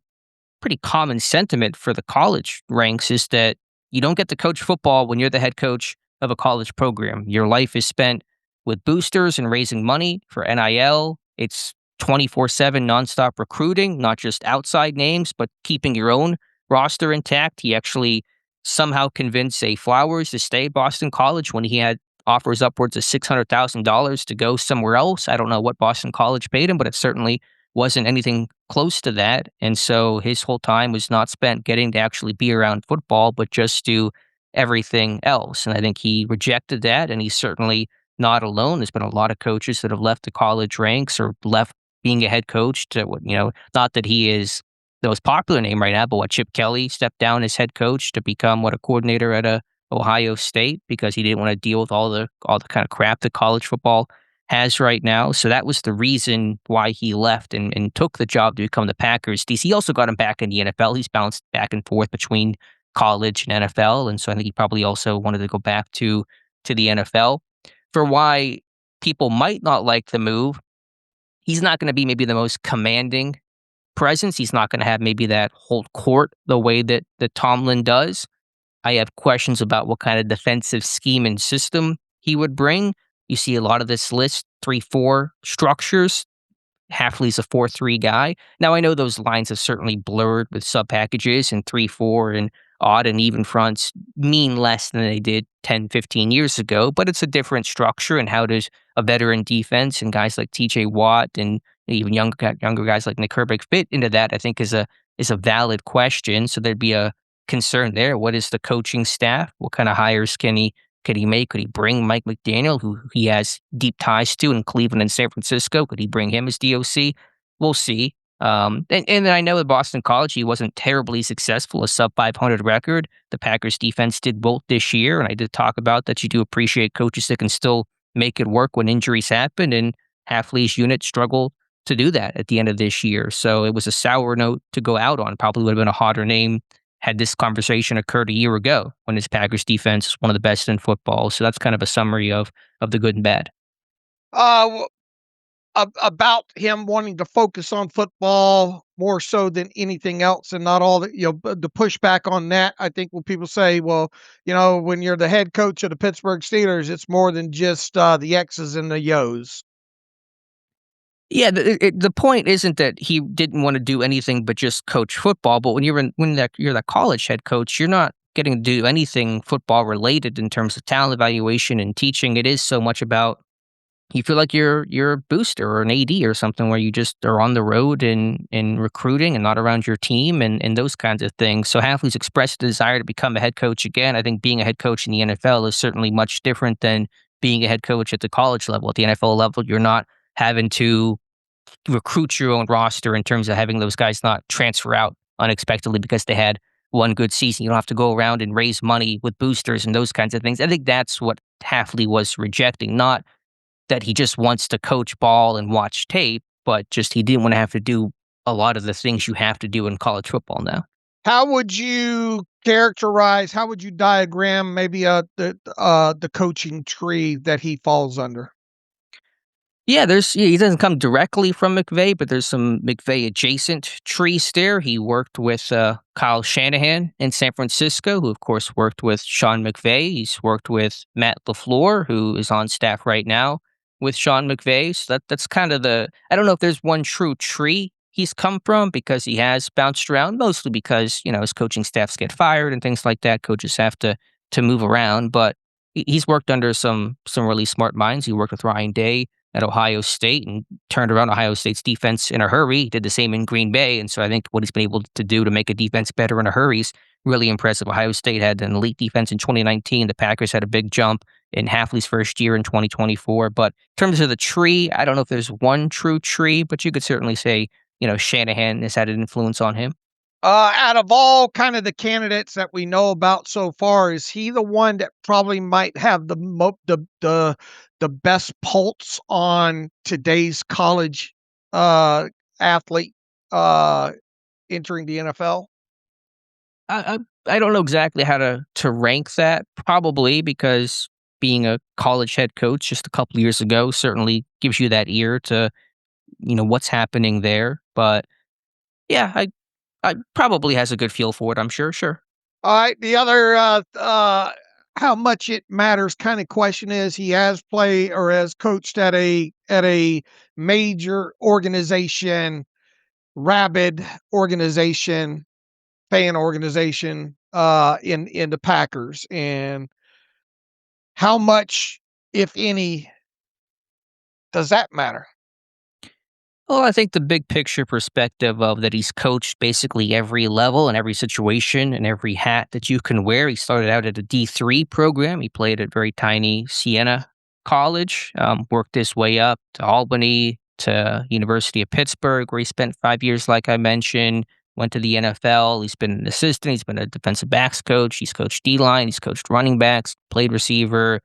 S3: pretty common sentiment for the college ranks, is that you don't get to coach football when you're the head coach of a college program. Your life is spent with boosters and raising money for NIL. It's 24/7 nonstop recruiting, not just outside names, but keeping your own roster intact. He actually somehow convinced Zay Flowers to stay at Boston College when he had offers upwards of $600,000 to go somewhere else. I don't know what Boston College paid him, but it certainly wasn't anything close to that. And so his whole time was not spent getting to actually be around football, but just do everything else. And I think he rejected that, and he's certainly not alone. There's been a lot of coaches that have left the college ranks or left being a head coach to, not that he is the most popular name right now, but Chip Kelly stepped down as head coach to become a coordinator at Ohio State because he didn't want to deal with all the kind of crap that college football has right now. So that was the reason why he left and took the job to become the Packers. DC also got him back in the NFL. He's bounced back and forth between college and NFL. And so I think he probably also wanted to go back to the NFL. For why people might not like the move, he's not going to be maybe the most commanding presence. He's not going to have maybe that hold court the way that Tomlin does. I have questions about what kind of defensive scheme and system he would bring. You see a lot of this list, 3-4 structures. Hafley's a 4-3 guy. Now, I know those lines have certainly blurred with sub-packages, and 3-4 and odd and even fronts mean less than they did 10, 15 years ago, but it's a different structure. And how does a veteran defense and guys like TJ Watt and even younger guys like Nick Herbig fit into that, I think is a valid question. So there'd be a concern there. What is the coaching staff? What kind of hires can he could he make? Could he bring Mike McDaniel, who he has deep ties to in Cleveland and San Francisco? Could he bring him as DOC? We'll see. And then I know at Boston College, he wasn't terribly successful, a sub 500 record. The Packers defense did both this year. And I did talk about that. You do appreciate coaches that can still make it work when injuries happen. And Hafley's unit struggled to do that at the end of this year. So it was a sour note to go out on. Probably would have been a hotter name had this conversation occurred a year ago when his Packers defense is one of the best in football. So that's kind of a summary of the good and bad.
S4: About him wanting to focus on football more so than anything else, and not all the the pushback on that. I think when people say, well, when you're the head coach of the Pittsburgh Steelers, it's more than just the X's and the Yo's.
S3: Yeah, the point isn't that he didn't want to do anything but just coach football. But when you're the college head coach, you're not getting to do anything football related in terms of talent evaluation and teaching. It is so much about, you feel like you're a booster or an AD or something, where you just are on the road and recruiting and not around your team and those kinds of things. So Hafley's expressed a desire to become a head coach again. I think being a head coach in the NFL is certainly much different than being a head coach at the college level. At the NFL level, you're not having to recruit your own roster in terms of having those guys not transfer out unexpectedly because they had one good season. You don't have to go around and raise money with boosters and those kinds of things. I think that's what Hafley was rejecting, not that he just wants to coach ball and watch tape, but just he didn't want to have to do a lot of the things you have to do in college football now.
S4: How would you characterize, how would you diagram maybe the coaching tree that he falls under?
S3: Yeah, he doesn't come directly from McVay, but there's some McVay adjacent trees there. He worked with Kyle Shanahan in San Francisco, who of course worked with Sean McVay. He's worked with Matt LaFleur, who is on staff right now with Sean McVay. So that's kind of I don't know if there's one true tree he's come from, because he has bounced around, mostly because, his coaching staffs get fired and things like that. Coaches have to move around, but he's worked under some really smart minds. He worked with Ryan Day at Ohio State and turned around Ohio State's defense in a hurry. He did the same in Green Bay. And so I think what he's been able to do to make a defense better in a hurry is really impressive. Ohio State had an elite defense in 2019. The Packers had a big jump in Hafley's first year in 2024. But in terms of the tree, I don't know if there's one true tree, but you could certainly say, Shanahan has had an influence on him.
S4: Out of all kind of the candidates that we know about so far, is he the one that probably might have the best pulse on today's college athlete entering the NFL?
S3: I don't know exactly how to rank that, probably because being a college head coach just a couple years ago certainly gives you that ear to, what's happening there. But yeah, I probably has a good feel for it, I'm sure. Sure.
S4: All right. The other how much it matters kind of question is, he has played or has coached at a major organization, rabid organization, fan organization in the Packers, and how much, if any, does that matter?
S3: Well, I think the big picture perspective of that he's coached basically every level and every situation and every hat that you can wear. He started out at a D3 program. He played at very tiny Siena College, worked his way up to Albany, to University of Pittsburgh, where he spent 5 years, like I mentioned, went to the NFL. He's been an assistant. He's been a defensive backs coach. He's coached D-line. He's coached running backs, played receiver.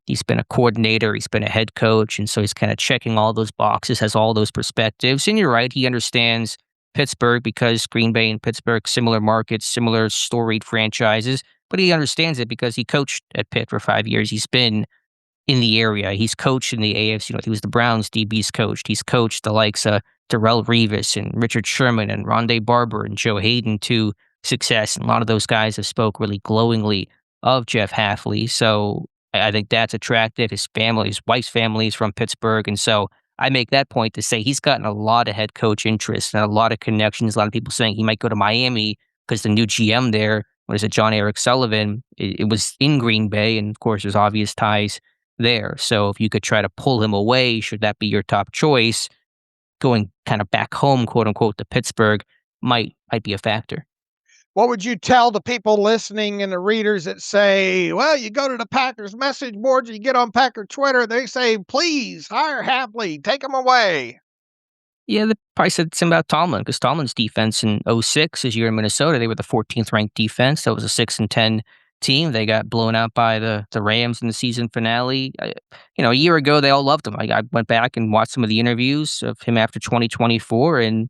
S3: He's been a coordinator, he's been a head coach, and so he's kind of checking all those boxes, has all those perspectives. And you're right, he understands Pittsburgh because Green Bay and Pittsburgh, similar markets, similar storied franchises, but he understands it because he coached at Pitt for 5 years. He's been in the area. He's coached in the AFC. He was the Browns DB's coach. He's coached the likes of Darrelle Revis and Richard Sherman and Rondé Barber and Joe Hayden to success. And a lot of those guys have spoke really glowingly of Jeff Hafley. So I think that's attractive. His family, his wife's family is from Pittsburgh. And so I make that point to say he's gotten a lot of head coach interest and a lot of connections. A lot of people saying he might go to Miami because the new GM there, what is it, John Eric Sullivan, it was in Green Bay. And of course, there's obvious ties there. So if you could try to pull him away, should that be your top choice, going kind of back home, quote unquote, to Pittsburgh might be a factor.
S4: What would you tell the people listening and the readers that say, well, you go to the Packers message boards, you get on Packer Twitter, they say, please hire Hafley, take him away.
S3: Yeah, they probably said the same about Tomlin, because Tomlin's defense in '06, his year in Minnesota, they were the 14th ranked defense. That was a 6-10 team. They got blown out by the Rams in the season finale. A year ago, they all loved him. I went back and watched some of the interviews of him after 2024, and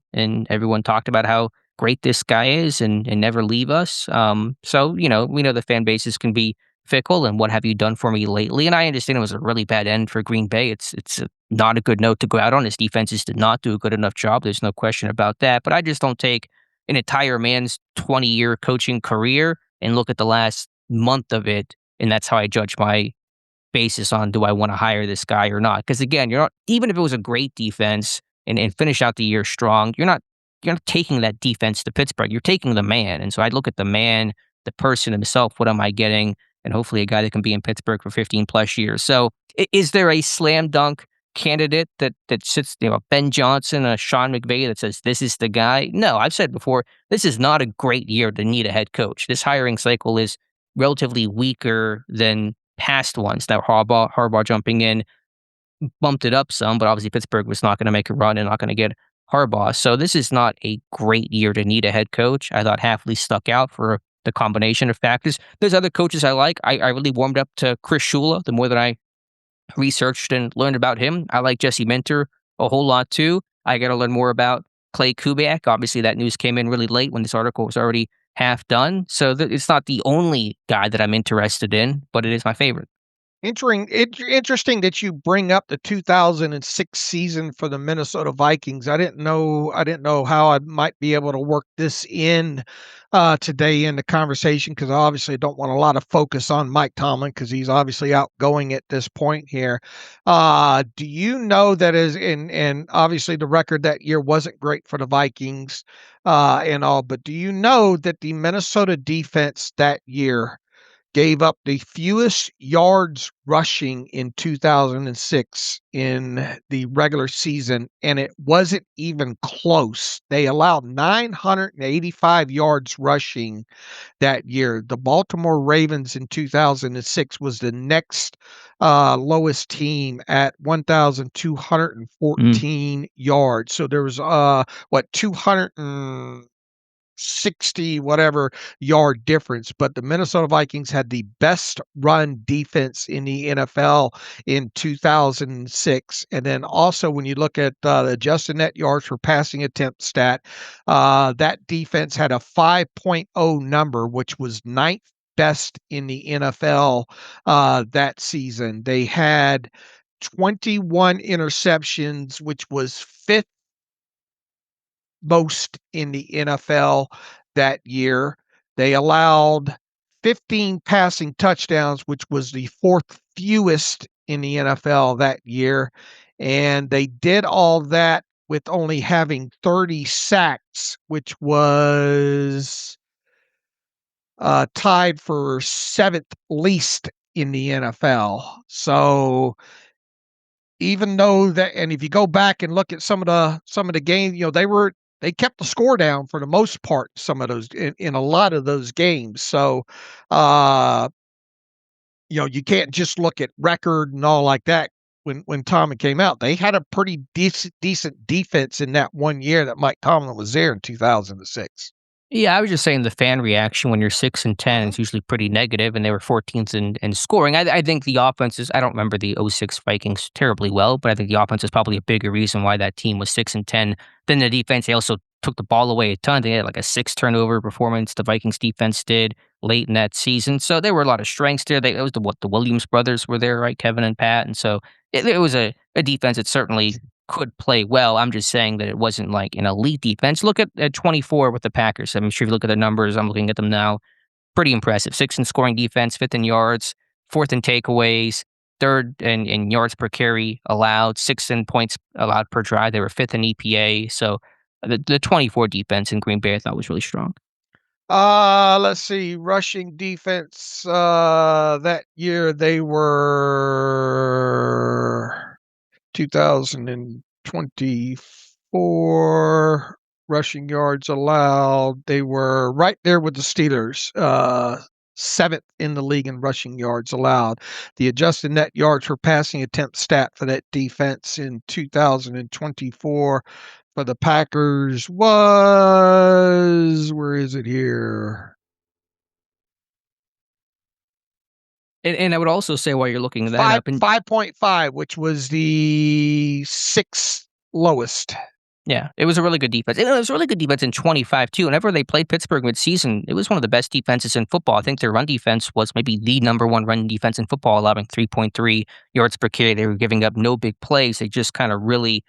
S3: everyone talked about how great this guy is and never leave us. We know the fan bases can be fickle, and what have you done for me lately? And I understand it was a really bad end for Green Bay. It's not a good note to go out on. His defenses did not do a good enough job. There's no question about that. But I just don't take an entire man's 20-year coaching career and look at the last month of it, and that's how I judge my basis on, do I want to hire this guy or not? Because again, you're not, even if it was a great defense and finish out the year strong, you're not taking that defense to Pittsburgh. You're taking the man. And so I look at the man, the person himself. What am I getting? And hopefully a guy that can be in Pittsburgh for 15 plus years. So is there a slam dunk candidate that sits, Ben Johnson, a Sean McVay that says this is the guy? No, I've said before, this is not a great year to need a head coach. This hiring cycle is relatively weaker than past ones. Now Harbaugh jumping in bumped it up some, but obviously Pittsburgh was not going to make a run and not going to get Harbaugh. So this is not a great year to need a head coach. I thought Hafley stuck out for the combination of factors. There's other coaches I like. I really warmed up to Chris Schula the more that I researched and learned about him. I like Jesse Minter a whole lot too. I got to learn more about Klay Kubiak. Obviously, that news came in really late when this article was already half done. So it's not the only guy that I'm interested in, but it is my favorite.
S4: Interesting that you bring up the 2006 season for the Minnesota Vikings. I didn't know how I might be able to work this in today in the conversation, because I obviously don't want a lot of focus on Mike Tomlin because he's obviously outgoing at this point here. Do you know that and obviously the record that year wasn't great for the Vikings and all, but do you know that the Minnesota defense that year gave up the fewest yards rushing in 2006 in the regular season, and it wasn't even close. They allowed 985 yards rushing that year. The Baltimore Ravens in 2006 was the next lowest team at 1,214 yards. So there was 260 whatever yard difference, but the Minnesota Vikings had the best run defense in the NFL in 2006. And then also when you look at the adjusted net yards per passing attempt stat, that defense had a 5.0 number, which was ninth best in the NFL that season. They had 21 interceptions, which was fifth most in the NFL that year. They allowed 15 passing touchdowns, which was the fourth fewest in the NFL that year. And they did all that with only having 30 sacks, which was tied for seventh least in the NFL. So even though that, and if you go back and look at some of the games, they kept the score down for the most part. Some of those in a lot of those games. So, you can't just look at record and all like that. When Tomlin came out, they had a pretty decent defense in that one year that Mike Tomlin was there in 2006.
S3: Yeah, I was just saying the fan reaction when you're 6-10 is usually pretty negative, and they were 14th in scoring. I think the offense is, I don't remember the '06 Vikings terribly well, but I think the offense is probably a bigger reason why that team was 6-10 than the defense. They also took the ball away a ton. They had like a 6 turnover performance. The Vikings defense did late in that season. So there were a lot of strengths there. It was the Williams brothers were there, right? Kevin and Pat. And so it was a defense that certainly could play well. I'm just saying that it wasn't like an elite defense. Look at 24 with the Packers. I'm sure if you look at the numbers, I'm looking at them now. Pretty impressive. 6th in scoring defense, 5th in yards, 4th in takeaways, 3rd in yards per carry allowed, 6th in points allowed per drive. They were 5th in EPA. So the 24 defense in Green Bay I thought was really strong.
S4: Let's see. Rushing defense that year, they were 2024 rushing yards allowed. They were right there with the Steelers, 7th in the league in rushing yards allowed. The adjusted net yards per passing attempt stat for that defense in 2024 for the Packers was, where is it here?
S3: And I would also say while you're looking that up, and
S4: 5.5, which was the 6th lowest.
S3: yeah, it was a really good defense. It was a really good defense in 25 too. Whenever they played Pittsburgh midseason, it was one of the best defenses in football. I think their run defense was maybe the number one run defense in football, allowing 3.3 yards per carry. They were giving up no big plays. They just kind of really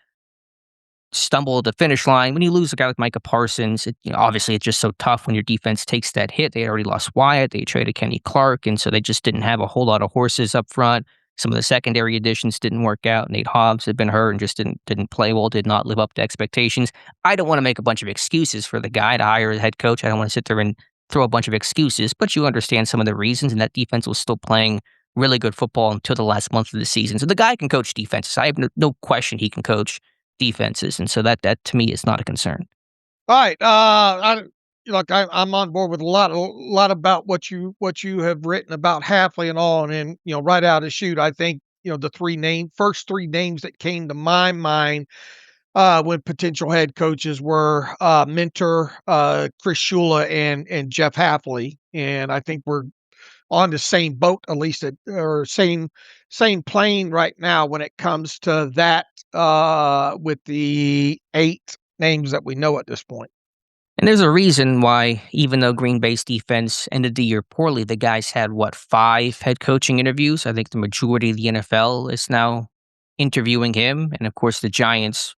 S3: stumbled the finish line. When you lose a guy like Micah Parsons, obviously it's just so tough when your defense takes that hit. They already lost Wyatt. They traded Kenny Clark, and so they just didn't have a whole lot of horses up front. Some of the secondary additions didn't work out. Nate Hobbs had been hurt and just didn't play well, did not live up to expectations. I don't want to make a bunch of excuses for the guy to hire a head coach. I don't want to sit there and throw a bunch of excuses, but you understand some of the reasons, and that defense was still playing really good football until the last month of the season. So the guy can coach defenses. I have no question he can coach defenses, and so that to me is not a concern.
S4: All right, I'm on board with a lot about what you have written about Hafley and all, and right out of the chute, I think the first three names that came to my mind when potential head coaches were Mentor, Chris Schula, and Jeff Hafley, and I think we're on the same boat, at least, or same plane right now when it comes to that, with the 8 names that we know at this point.
S3: And there's a reason why, even though Green Bay's defense ended the year poorly, the guys had, 5 head coaching interviews? I think the majority of the NFL is now interviewing him. And of course, the Giants,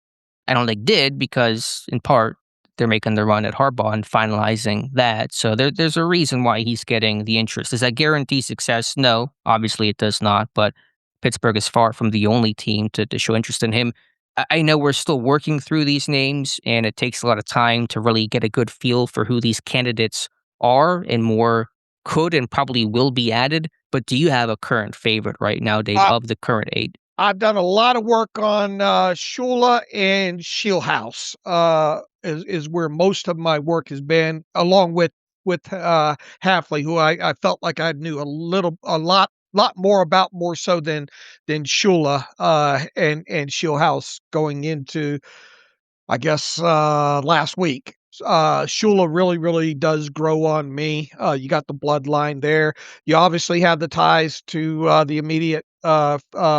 S3: I don't think did, because in part, they're making the run at Harbaugh and finalizing that. So there's a reason why he's getting the interest. Does that guarantee success? No, obviously it does not. But Pittsburgh is far from the only team to show interest in him. I know we're still working through these names, and it takes a lot of time to really get a good feel for who these candidates are, and more could and probably will be added. But do you have a current favorite right now, Dave, of the current 8?
S4: I've done a lot of work on Schula and Shieldhouse, is where most of my work has been, along with Hafley, who I felt like I knew a lot more about, more so than Schula and Shieldhouse going into, I guess, last week. Schula really does grow on me. You got the bloodline there. You obviously have the ties to the immediate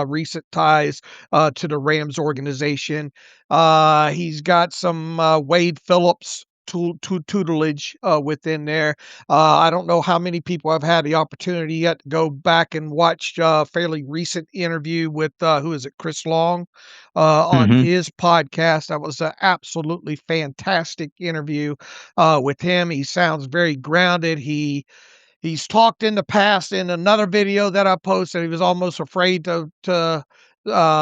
S4: recent ties to the Rams organization. He's got some Wade Phillips tutelage within there. I don't know how many people have had the opportunity yet to go back and watch a fairly recent interview with who is it, Chris Long, on his podcast. That was an absolutely fantastic interview with him. He sounds very grounded. He's talked in the past in another video that I posted. He was almost afraid to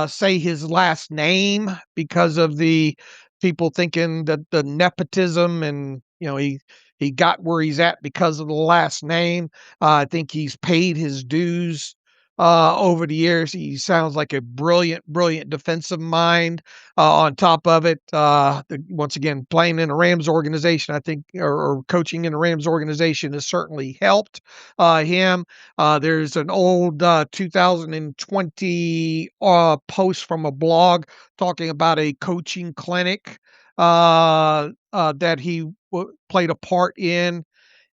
S4: say his last name because of the people thinking that the nepotism, and he got where he's at because of the last name. I think he's paid his dues over the years. He sounds like a brilliant defensive mind. On top of it, once again, playing in a Rams organization, I think, or coaching in a Rams organization has certainly helped him. There's an old 2020 post from a blog talking about a coaching clinic that he played a part in.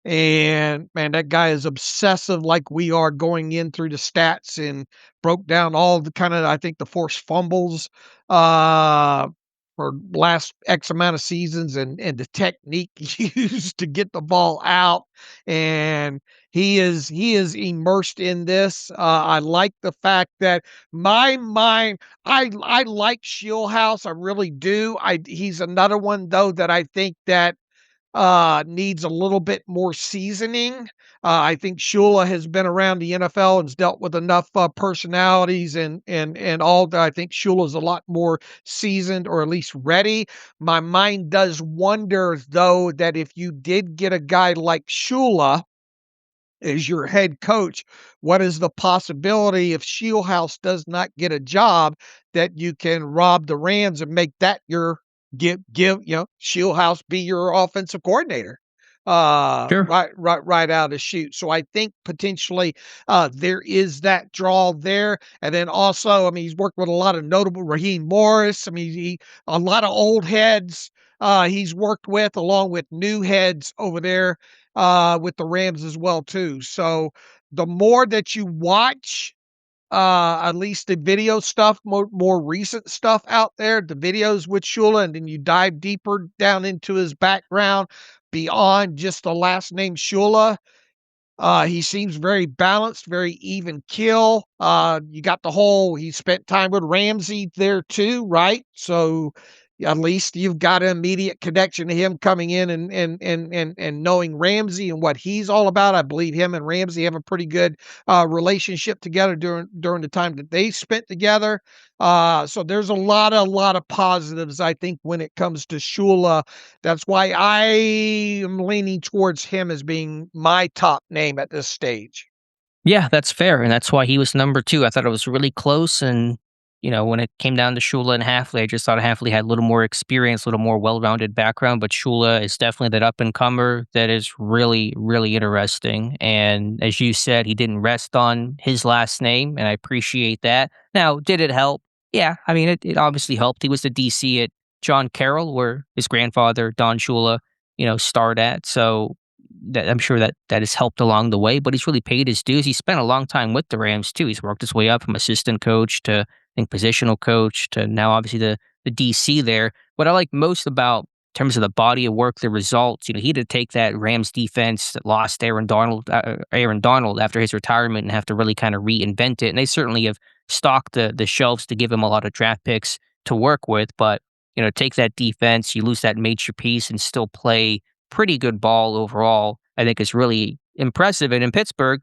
S4: And man, that guy is obsessive, like we are, going in through the stats, and broke down all the kind of, I think, the forced fumbles for last X amount of seasons, and the technique used to get the ball out. And he is immersed in this. I like the fact that my mind, I like Shieldhouse, I really do. He's another one though that I think that needs a little bit more seasoning. I think Schula has been around the NFL and has dealt with enough personalities and all that. I think Shula is a lot more seasoned, or at least ready. My mind does wonder, though, that if you did get a guy like Schula as your head coach, what is the possibility if Shieldhouse does not get a job that you can rob the Rams and make that your Shieldhouse be your offensive coordinator
S3: Sure.
S4: right out of the chute. So I think potentially there is that draw there. And then also, I mean, he's worked with a lot of notable Raheem Morris. I mean, a lot of old heads he's worked with, along with new heads over there with the Rams as well too. So the more that you watch at least the video stuff, more recent stuff out there, the videos with Schula, and then you dive deeper down into his background beyond just the last name Schula. He seems very balanced, very even kill. You got the whole, he spent time with Ramsey there too, right? So at least you've got an immediate connection to him coming in and knowing Ramsey and what he's all about. I believe him and Ramsey have a pretty good relationship together during the time that they spent together. So there's a lot of positives, I think, when it comes to Shula. That's why I am leaning towards him as being my top name at this stage.
S3: Yeah, that's fair, and that's why he was number 2. I thought it was really close, and, when it came down to Schula and Hafley, I just thought Hafley had a little more experience, a little more well-rounded background, but Schula is definitely that up-and-comer that is really, really interesting, and as you said, he didn't rest on his last name, and I appreciate that. Now, did it help? Yeah, I mean, it obviously helped. He was the DC at John Carroll, where his grandfather, Don Shula, starred at, so that I'm sure that has helped along the way, but he's really paid his dues. He spent a long time with the Rams too. He's worked his way up from assistant coach to, I think, positional coach to now obviously the DC there. What I like most about in terms of the body of work, the results, he had to take that Rams defense that lost Aaron Donald after his retirement and have to really kind of reinvent it. And they certainly have stocked the shelves to give him a lot of draft picks to work with. But take that defense, you lose that major piece, and still play pretty good ball overall, I think is really impressive. And in Pittsburgh,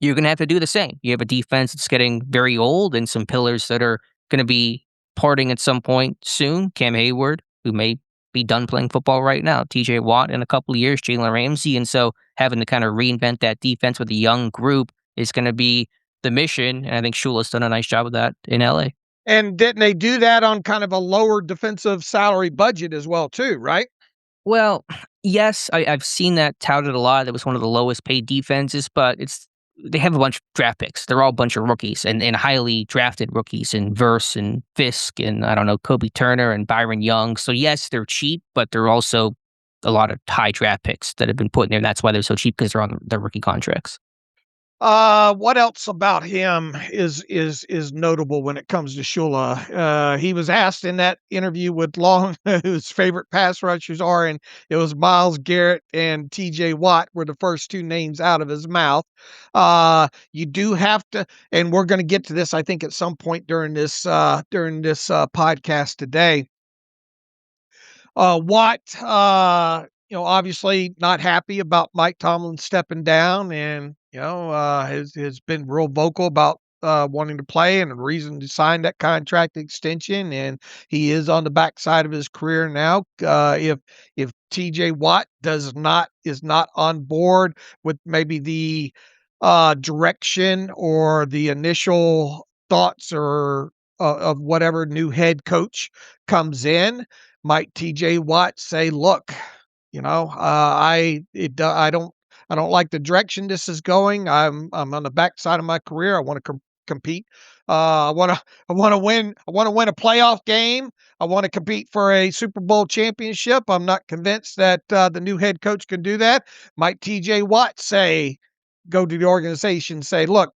S3: you're going to have to do the same. You have a defense that's getting very old and some pillars that are going to be parting at some point soon. Cam Hayward, who may be done playing football right now, TJ Watt in a couple of years, Jalen Ramsey. And so having to kind of reinvent that defense with a young group is going to be the mission. And I think Shula's done a nice job of that in LA.
S4: And didn't they do that on kind of a lower defensive salary budget as well too, right?
S3: Well, yes, I've seen that touted a lot. That was one of the lowest paid defenses, but they have a bunch of draft picks. They're all a bunch of rookies and highly drafted rookies and Verse and Fisk and I don't know, Kobe Turner and Byron Young. So yes, they're cheap, but they're also a lot of high draft picks that have been put in there. And that's why they're so cheap, because they're on their rookie contracts.
S4: What else about him is notable when it comes to Shula? He was asked in that interview with Long whose favorite pass rushers are, and it was Myles Garrett and TJ Watt were the first two names out of his mouth. You do have to, and we're going to get to this, I think, at some point during this podcast today. Watt, obviously not happy about Mike Tomlin stepping down, and has been real vocal about wanting to play and the reason to sign that contract extension. And he is on the backside of his career now. If TJ Watt is not on board with maybe the direction or the initial thoughts or of whatever new head coach comes in, might TJ Watt say, "Look, I don't like the direction this is going. I'm on the backside of my career. I want to compete. I want to win. I want to win a playoff game. I want to compete for a Super Bowl championship. I'm not convinced that the new head coach can do that." Might TJ Watt go to the organization and say, "Look,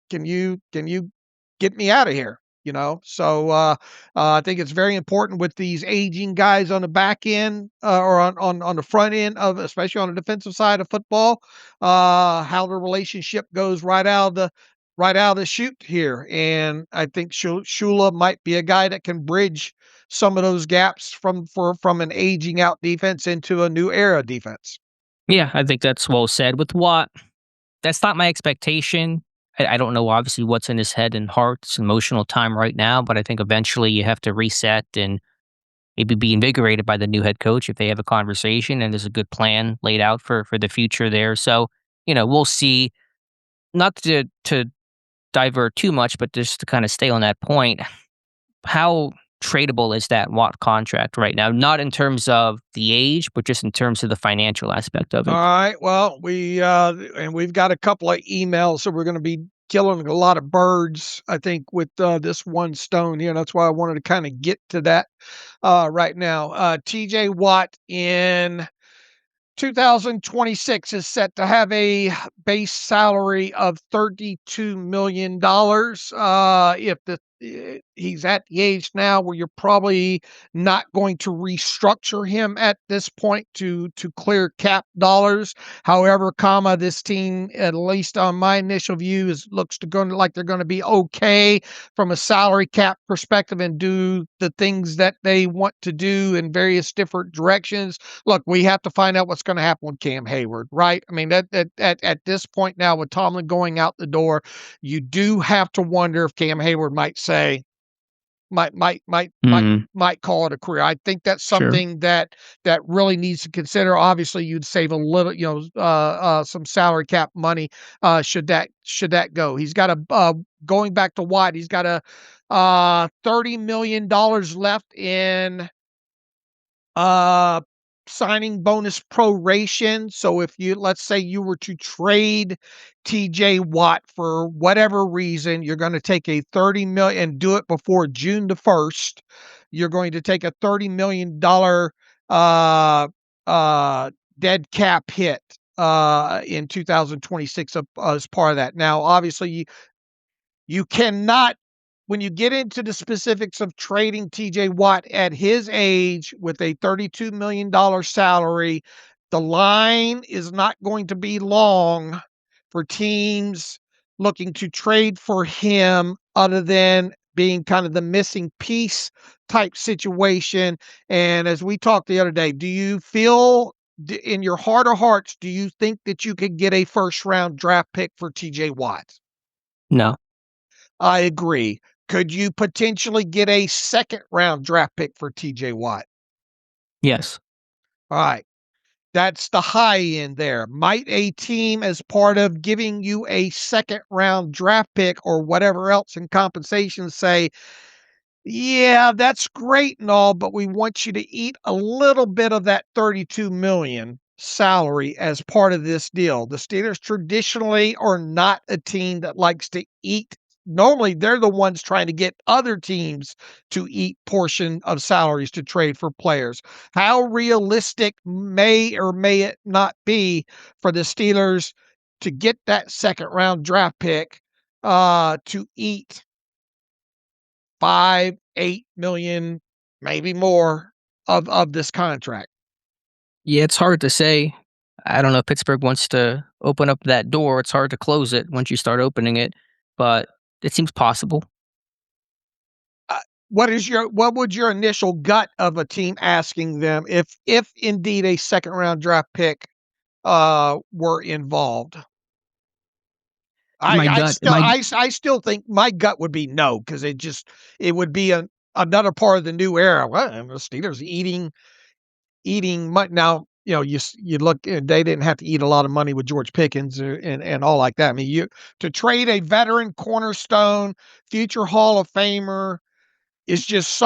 S4: can you get me out of here?" So I think it's very important with these aging guys on the back end or on the front end of, especially on the defensive side of football, how the relationship goes right out of the chute here. And I think Shula might be a guy that can bridge some of those gaps from an aging out defense into a new era defense.
S3: Yeah, I think that's well said. With Watt, that's not my expectation. I don't know, obviously, what's in his head and heart. It's an emotional time right now, but I think eventually you have to reset and maybe be invigorated by the new head coach if they have a conversation and there's a good plan laid out for the future there. So, we'll see. Not to divert too much, but just to kind of stay on that point, how tradable is that Watt contract right now? Not in terms of the age, but just in terms of the financial aspect of it.
S4: All right. Well, we've got a couple of emails, so we're going to be killing a lot of birds, I think, with this one stone here. That's why I wanted to kind of get to that right now. TJ Watt in 2026 is set to have a base salary of $32 million. He's at the age now where you're probably not going to restructure him at this point to clear cap dollars. However, this team, at least on my initial view, looks like they're going to be okay from a salary cap perspective and do the things that they want to do in various different directions. Look, we have to find out what's going to happen with Cam Hayward, right? I mean, at this point now, with Tomlin going out the door, you do have to wonder if Cam Hayward might call it a career. I think that's something that really needs to consider. Obviously, you'd save a little, some salary cap money should that go. He's got going back to Watt, he's got a $30 million left in signing bonus proration. So if let's say you were to trade TJ Watt for whatever reason, you're going to take a $30 million and do it before June the 1st. You're going to take a $30 million dead cap hit in 2026 as part of that. Now, obviously, you cannot, when you get into the specifics of trading TJ Watt at his age with a $32 million salary, the line is not going to be long for teams looking to trade for him, other than being kind of the missing piece type situation. And as we talked the other day, do you feel in your heart of hearts, do you think that you could get a first round draft pick for TJ Watt?
S3: No.
S4: I agree. Could you potentially get a second round draft pick for TJ Watt?
S3: Yes.
S4: All right. That's the high end there. Might a team, as part of giving you a second round draft pick or whatever else in compensation, say, yeah, that's great and all, but we want you to eat a little bit of that $32 million salary as part of this deal? The Steelers traditionally are not a team that likes to eat. Normally, they're the ones trying to get other teams to eat portion of salaries to trade for players. How realistic may or may it not be for the Steelers to get that second round draft pick to eat 5-8 million, maybe more of this contract?
S3: Yeah, it's hard to say. I don't know if Pittsburgh wants to open up that door. It's hard to close it once you start opening it, but it seems possible.
S4: What would your initial gut of a team asking them if indeed a second round draft pick were involved? I still think my gut would be no, because it would be another part of the new era. Well, the Steelers eating money now. You look, they didn't have to eat a lot of money with George Pickens and all like that. I mean, to trade a veteran cornerstone, future Hall of Famer is just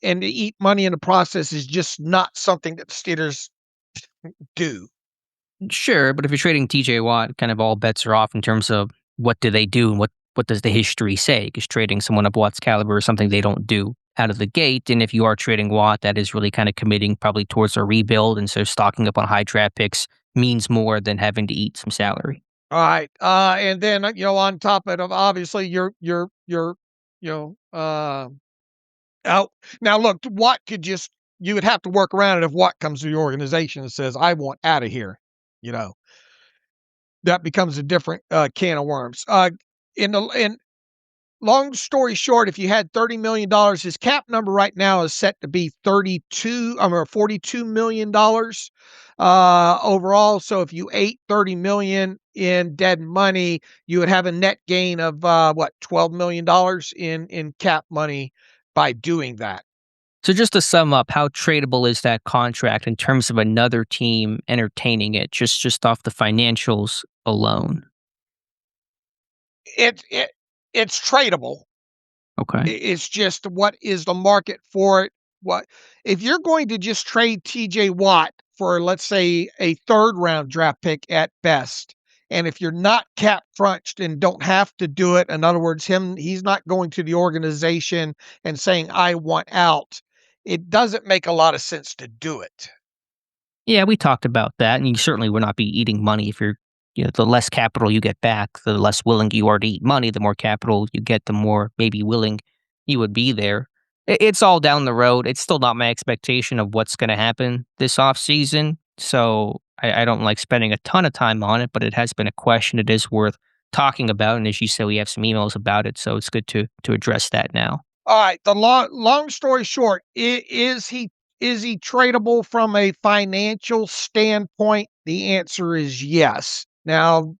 S4: and to eat money in the process is just not something that the Steelers do.
S3: Sure, but if you're trading TJ Watt, kind of all bets are off in terms of what do they do and what does the history say? Because trading someone of Watt's caliber is something they don't do out of the gate. And if you are trading Watt, that is really kind of committing probably towards a rebuild. And so stocking up on high draft picks means more than having to eat some salary.
S4: All right. And then, on top of it, obviously out. Now look, Watt you would have to work around it if Watt comes to the organization and says, I want out of here. That becomes a different can of worms. In long story short, if you had $30 million, his cap number right now is set to be $42 million overall. So if you ate $30 million in dead money, you would have a net gain of $12 million in cap money by doing that.
S3: So just to sum up, how tradable is that contract in terms of another team entertaining it, just off the financials alone?
S4: It's tradable.
S3: Okay.
S4: It's just what is the market for it? What if you're going to just trade TJ Watt for, let's say, a third round draft pick at best, and if you're not cap crunched and don't have to do it, in other words, he's not going to the organization and saying I want out, it doesn't make a lot of sense to do it.
S3: Yeah, we talked about that, and you certainly would not be eating money if the less capital you get back, the less willing you are to eat money. The more capital you get, the more maybe willing you would be there. It's all down the road. It's still not my expectation of what's going to happen this offseason. So I don't like spending a ton of time on it, but it has been a question it is worth talking about. And as you said, we have some emails about it, so it's good to address that now.
S4: All right. The long story short, is he tradable from a financial standpoint? The answer is yes. Now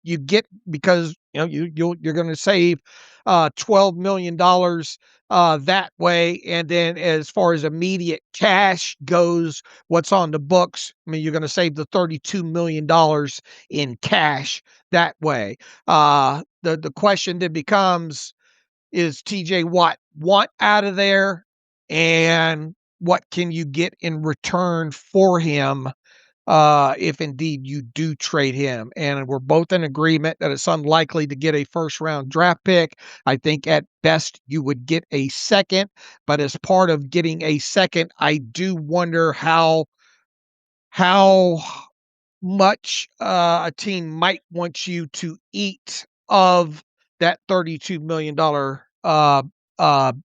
S4: you get, because you're going to save $12 million that way, and then as far as immediate cash goes, what's on the books, I mean, you're going to save the $32 million in cash that way. The question then becomes, is TJ Watt want out of there, and what can you get in return for him if indeed you do trade him? And we're both in agreement that it's unlikely to get a first round draft pick. I think at best you would get a second, but as part of getting a second, I do wonder how much a team might want you to eat of that $32 million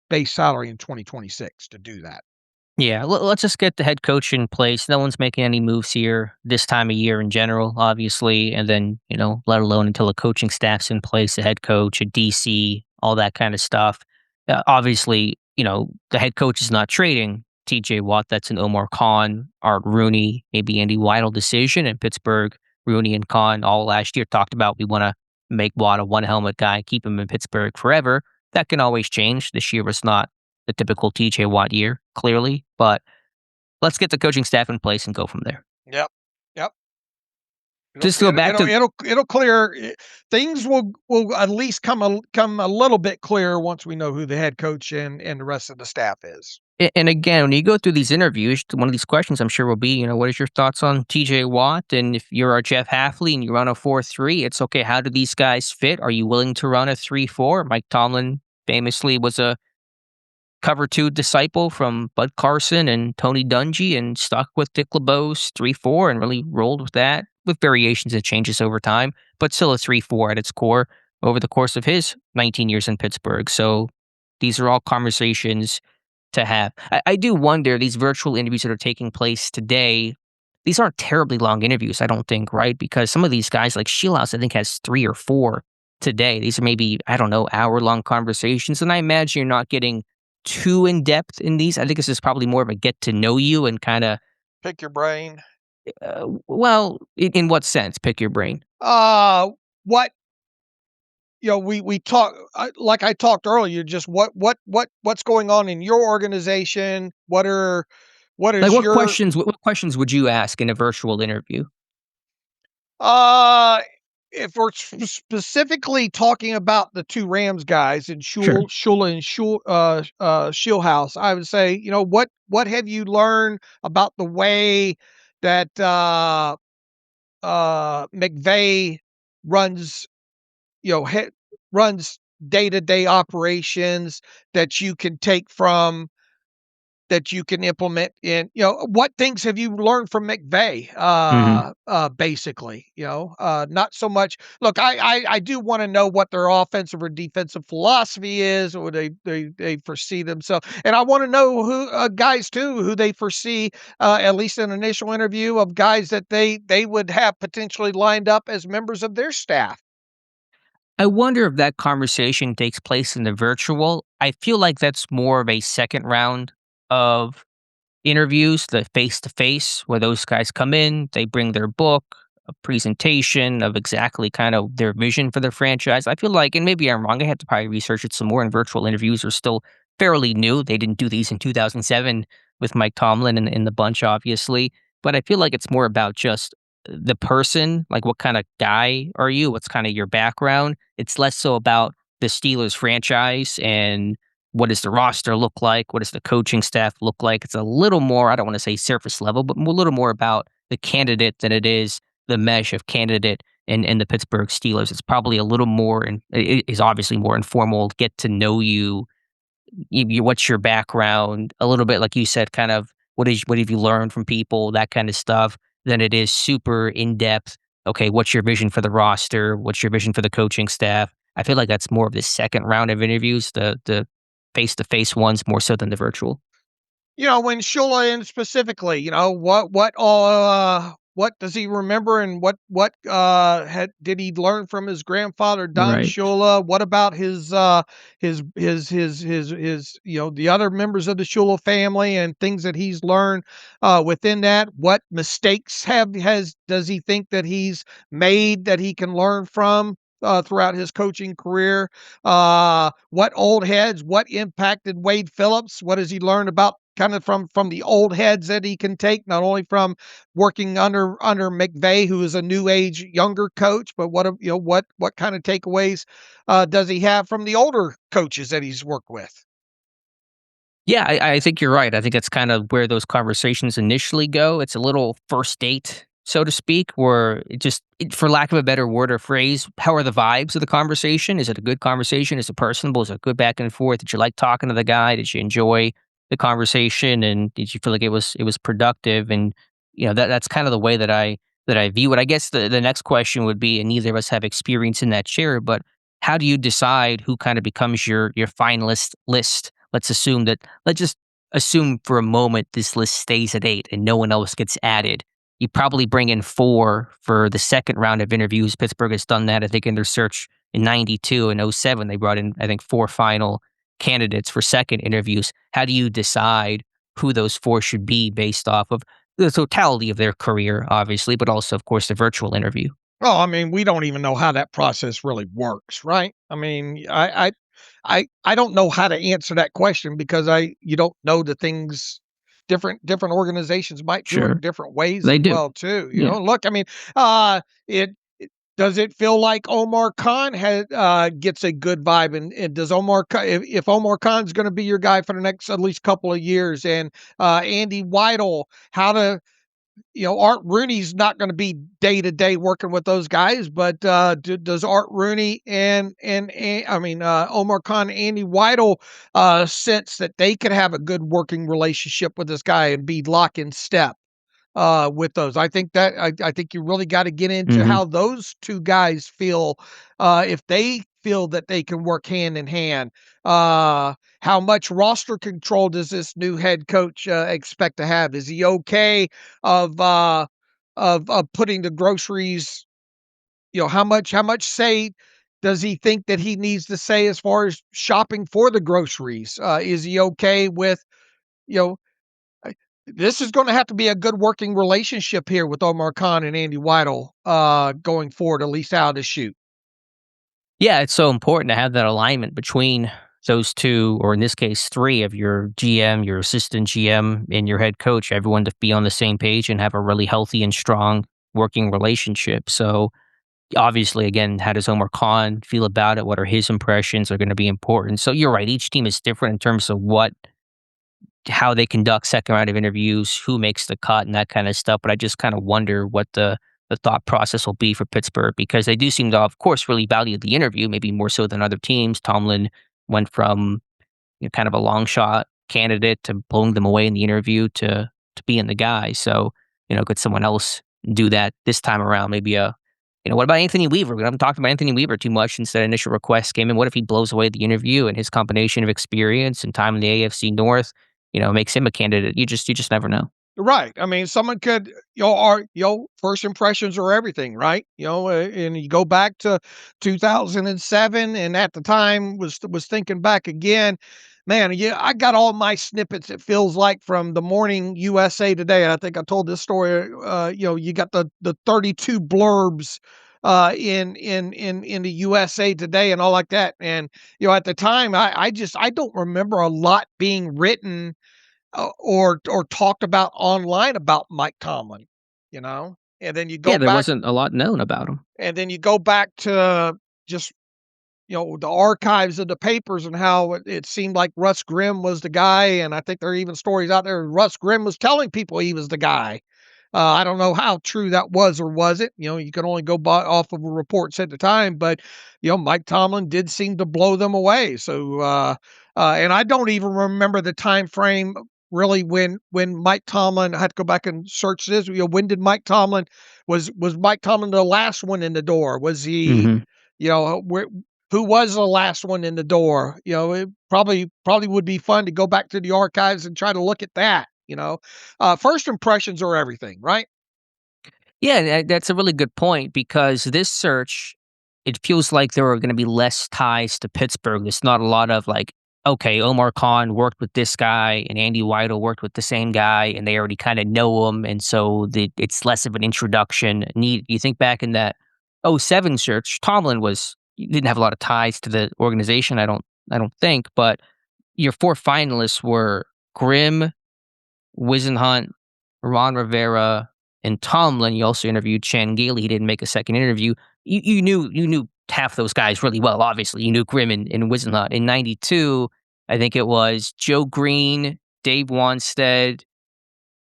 S4: base salary in 2026 to do that.
S3: Yeah, let's just get the head coach in place. No one's making any moves here this time of year in general, obviously, and then let alone until a coaching staff's in place, a head coach, a DC, all that kind of stuff. Obviously, the head coach is not trading T.J. Watt. That's an Omar Khan, Art Rooney, maybe Andy Weidel decision. In Pittsburgh, Rooney and Khan all last year talked about we want to make Watt a one helmet guy, keep him in Pittsburgh forever. That can always change. This year was not the typical TJ Watt year, clearly, but let's get the coaching staff in place and go from there.
S4: Yep. Yep.
S3: Just to go back to
S4: it'll clear. Things will at least come a little bit clearer once we know who the head coach and the rest of the staff is.
S3: And again, when you go through these interviews, one of these questions I'm sure will be, what is your thoughts on TJ Watt? And if you're our Jeff Hafley and you run a 4-3, it's okay. How do these guys fit? Are you willing to run a 3-4? Mike Tomlin famously was a cover 2 disciple from Bud Carson and Tony Dungy, and stuck with Dick LeBeau's 3-4 and really rolled with that, with variations and changes over time, but still a 3-4 at its core over the course of his 19 years in Pittsburgh. So these are all conversations to have. I do wonder, these virtual interviews that are taking place today, these aren't terribly long interviews, I don't think, right? Because some of these guys, like Schula, I think has 3 or 4 today. These are maybe, I don't know, hour-long conversations, and I imagine you're not getting too in depth in these. I think this is probably more of a get to know you and kind of
S4: pick your brain.
S3: Well, in what sense? Pick your brain.
S4: What we talk, like I talked earlier. Just what's going on in your organization? What is
S3: like
S4: your
S3: questions? What questions would you ask in a virtual interview?
S4: If we're specifically talking about the 2 Rams guys and Schula and Schulhouse, I would say, what have you learned about the way that McVay runs, runs day-to-day operations that you can take from, that you can implement in, what things have you learned from McVay? Basically, not so much. Look, I do want to know what their offensive or defensive philosophy is, or they foresee themselves, and I want to know who guys too, who they foresee, at least in an initial interview, of guys that they would have potentially lined up as members of their staff.
S3: I wonder if that conversation takes place in the virtual. I feel like that's more of a second round of interviews, the face-to-face, where those guys come in, they bring their book, a presentation of exactly kind of their vision for their franchise. I feel like, and maybe I'm wrong, I had to probably research it some more, and virtual interviews are still fairly new. They didn't do these in 2007 with Mike Tomlin and in the bunch, obviously. But I feel like it's more about just the person, like what kind of guy are you? What's kind of your background? It's less so about the Steelers franchise and what does the roster look like? What does the coaching staff look like? It's a little more, I don't want to say surface level, but a little more about the candidate than it is the mesh of candidate and the Pittsburgh Steelers. It's probably a little more, and it is obviously more informal, get to know you, what's your background, a little bit, like you said, kind of what have you learned from people, that kind of stuff, than it is super in-depth. Okay, what's your vision for the roster? What's your vision for the coaching staff? I feel like that's more of the second round of interviews, the face-to-face ones more so than the virtual.
S4: When Schula in specifically, what does he remember, and did he learn from his grandfather Don
S3: Right.
S4: Schula? What about the other members of the Schula family and things that he's learned within that? What mistakes does he think that he's made that he can learn from? Throughout his coaching career, what old heads, what impacted Wade Phillips? What has he learned about kind of from the old heads that he can take, not only from working under McVay, who is a new age younger coach, but what kind of takeaways does he have from the older coaches that he's worked with?
S3: Yeah, I think you're right. I think that's kind of where those conversations initially go. It's a little first date, so to speak, where for lack of a better word or phrase, how are the vibes of the conversation? Is it a good conversation? Is it personable? Is it good back and forth? Did you like talking to the guy? Did you enjoy the conversation? And did you feel like it was productive? And that's kind of the way that I view it. I guess the next question would be, and neither of us have experience in that chair, but how do you decide who kind of becomes your finalist list? Let's just assume for a moment this list stays at 8 and no one else gets added. You probably bring in 4 for the second round of interviews. Pittsburgh has done that, I think, in their search in 92 and '07. They brought in, I think, 4 final candidates for second interviews. How do you decide who those 4 should be based off of the totality of their career, obviously, but also, of course, the virtual interview?
S4: Oh, I mean, we don't even know how that process really works, right? I mean, I don't know how to answer that question because you don't know the things different organizations might do it
S3: Sure.
S4: different ways
S3: They
S4: as
S3: do.
S4: well too.
S3: Yeah.
S4: Look, I mean, does it feel like Omar Khan gets a good vibe, and does if Omar Khan's going to be your guy for the next at least couple of years, and Andy Weidel, Art Rooney's not going to be day to day working with those guys, but does Art Rooney and Omar Khan, Andy Weidel sense that they could have a good working relationship with this guy and be lock in step with those? I think you really got to get into
S3: Mhm.
S4: how those two guys feel, if they feel that they can work hand in hand. How much roster control does this new head coach expect to have? Is he okay of putting the groceries? How much say does he think that he needs to say as far as shopping for the groceries? Is he okay with you know I this is gonna have to be a good working relationship here with Omar Khan and Andy Weidel, going forward, at least out of the chute.
S3: Yeah, it's so important to have that alignment between those 2, or in this case, 3 of your GM, your assistant GM, and your head coach, everyone to be on the same page and have a really healthy and strong working relationship. So, obviously, again, how does Omar Khan feel about it? What are his impressions are gonna be important. So you're right, each team is different in terms of how they conduct second round of interviews, who makes the cut, and that kind of stuff. But I just kind of wonder what the thought process will be for Pittsburgh, because they do seem to, of course, really value the interview, maybe more so than other teams. Tomlin went from kind of a long shot candidate to blowing them away in the interview to being the guy. So could someone else do that this time around? Maybe what about Anthony Weaver? We haven't talked about Anthony Weaver too much since that initial request came in. What if he blows away the interview and his combination of experience and time in the AFC North, makes him a candidate? You just never know.
S4: Right. I mean, someone could, first impressions are everything, right? And you go back to 2007, and at the time was thinking back again, man, yeah, I got all my snippets, it feels like, from the morning USA Today. And I think I told this story, you got the 32 blurbs in the USA Today and all like that. And, at the time, I don't remember a lot being written or talked about online about Mike Tomlin, you know? And then you
S3: Yeah,
S4: go
S3: there
S4: back
S3: wasn't a lot known about him.
S4: and then you go back to just the archives of the papers and how it seemed like Russ Grimm was the guy. And I think there are even stories out there Russ Grimm was telling people he was the guy. I don't know how true that was or wasn't. You can only go off of reports at the time, but Mike Tomlin did seem to blow them away. So, and I don't even remember the time frame really when Mike Tomlin, I had to go back and search this. When did Mike Tomlin was Mike Tomlin the last one in the door? Was he? Who was the last one in the door? It probably would be fun to go back to the archives and try to look at that. First impressions are everything, right?
S3: Yeah, that's a really good point because this search, it feels like there are going to be less ties to Pittsburgh. There's not a lot of like, okay, Omar Khan worked with this guy and Andy Weidel worked with the same guy and they already kind of know him. And so it's less of an introduction. You think back in that '07 search, Tomlin didn't have a lot of ties to the organization, I don't think, but your 4 finalists were Grimm, Wisenhunt, Ron Rivera, and Tomlin. You also interviewed Chan Gailey. He didn't make a second interview. You knew half those guys really well. Obviously, you knew Grimm and Wisenhunt. In '92, I think it was Joe Green, Dave Wanstead,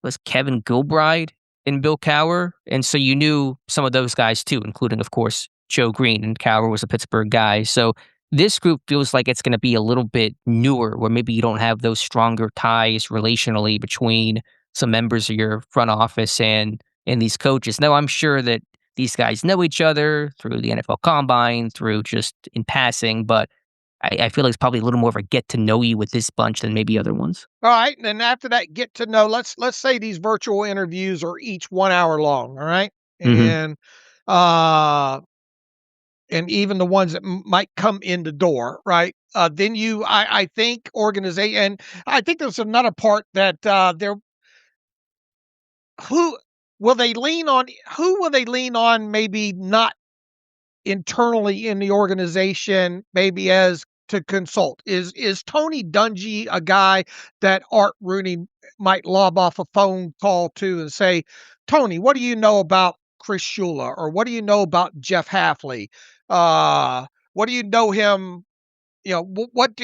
S3: was Kevin Gilbride, and Bill Cowher, and so you knew some of those guys too, including, of course, Joe Green. And Cowher was a Pittsburgh guy. So this group feels like it's going to be a little bit newer, where maybe you don't have those stronger ties relationally between some members of your front office and these coaches. Now, I'm sure that these guys know each other through the NFL Combine, through just in passing, but I feel like it's probably a little more of a get to know you with this bunch than maybe other ones.
S4: All right, and then after that, get to know. Let's say these virtual interviews are each 1 hour long. All right,
S3: Mm-hmm.
S4: and even the ones that might come in the door, right? Then I think organization, and I think there's another part that who will they lean on? Who will they lean on? Maybe not internally in the organization, maybe as to consult. Is Tony Dungy a guy that Art Rooney might lob off a phone call to and say, Tony, what do you know about Chris Schula, or what do you know about Jeff Hafley? What do you know him? What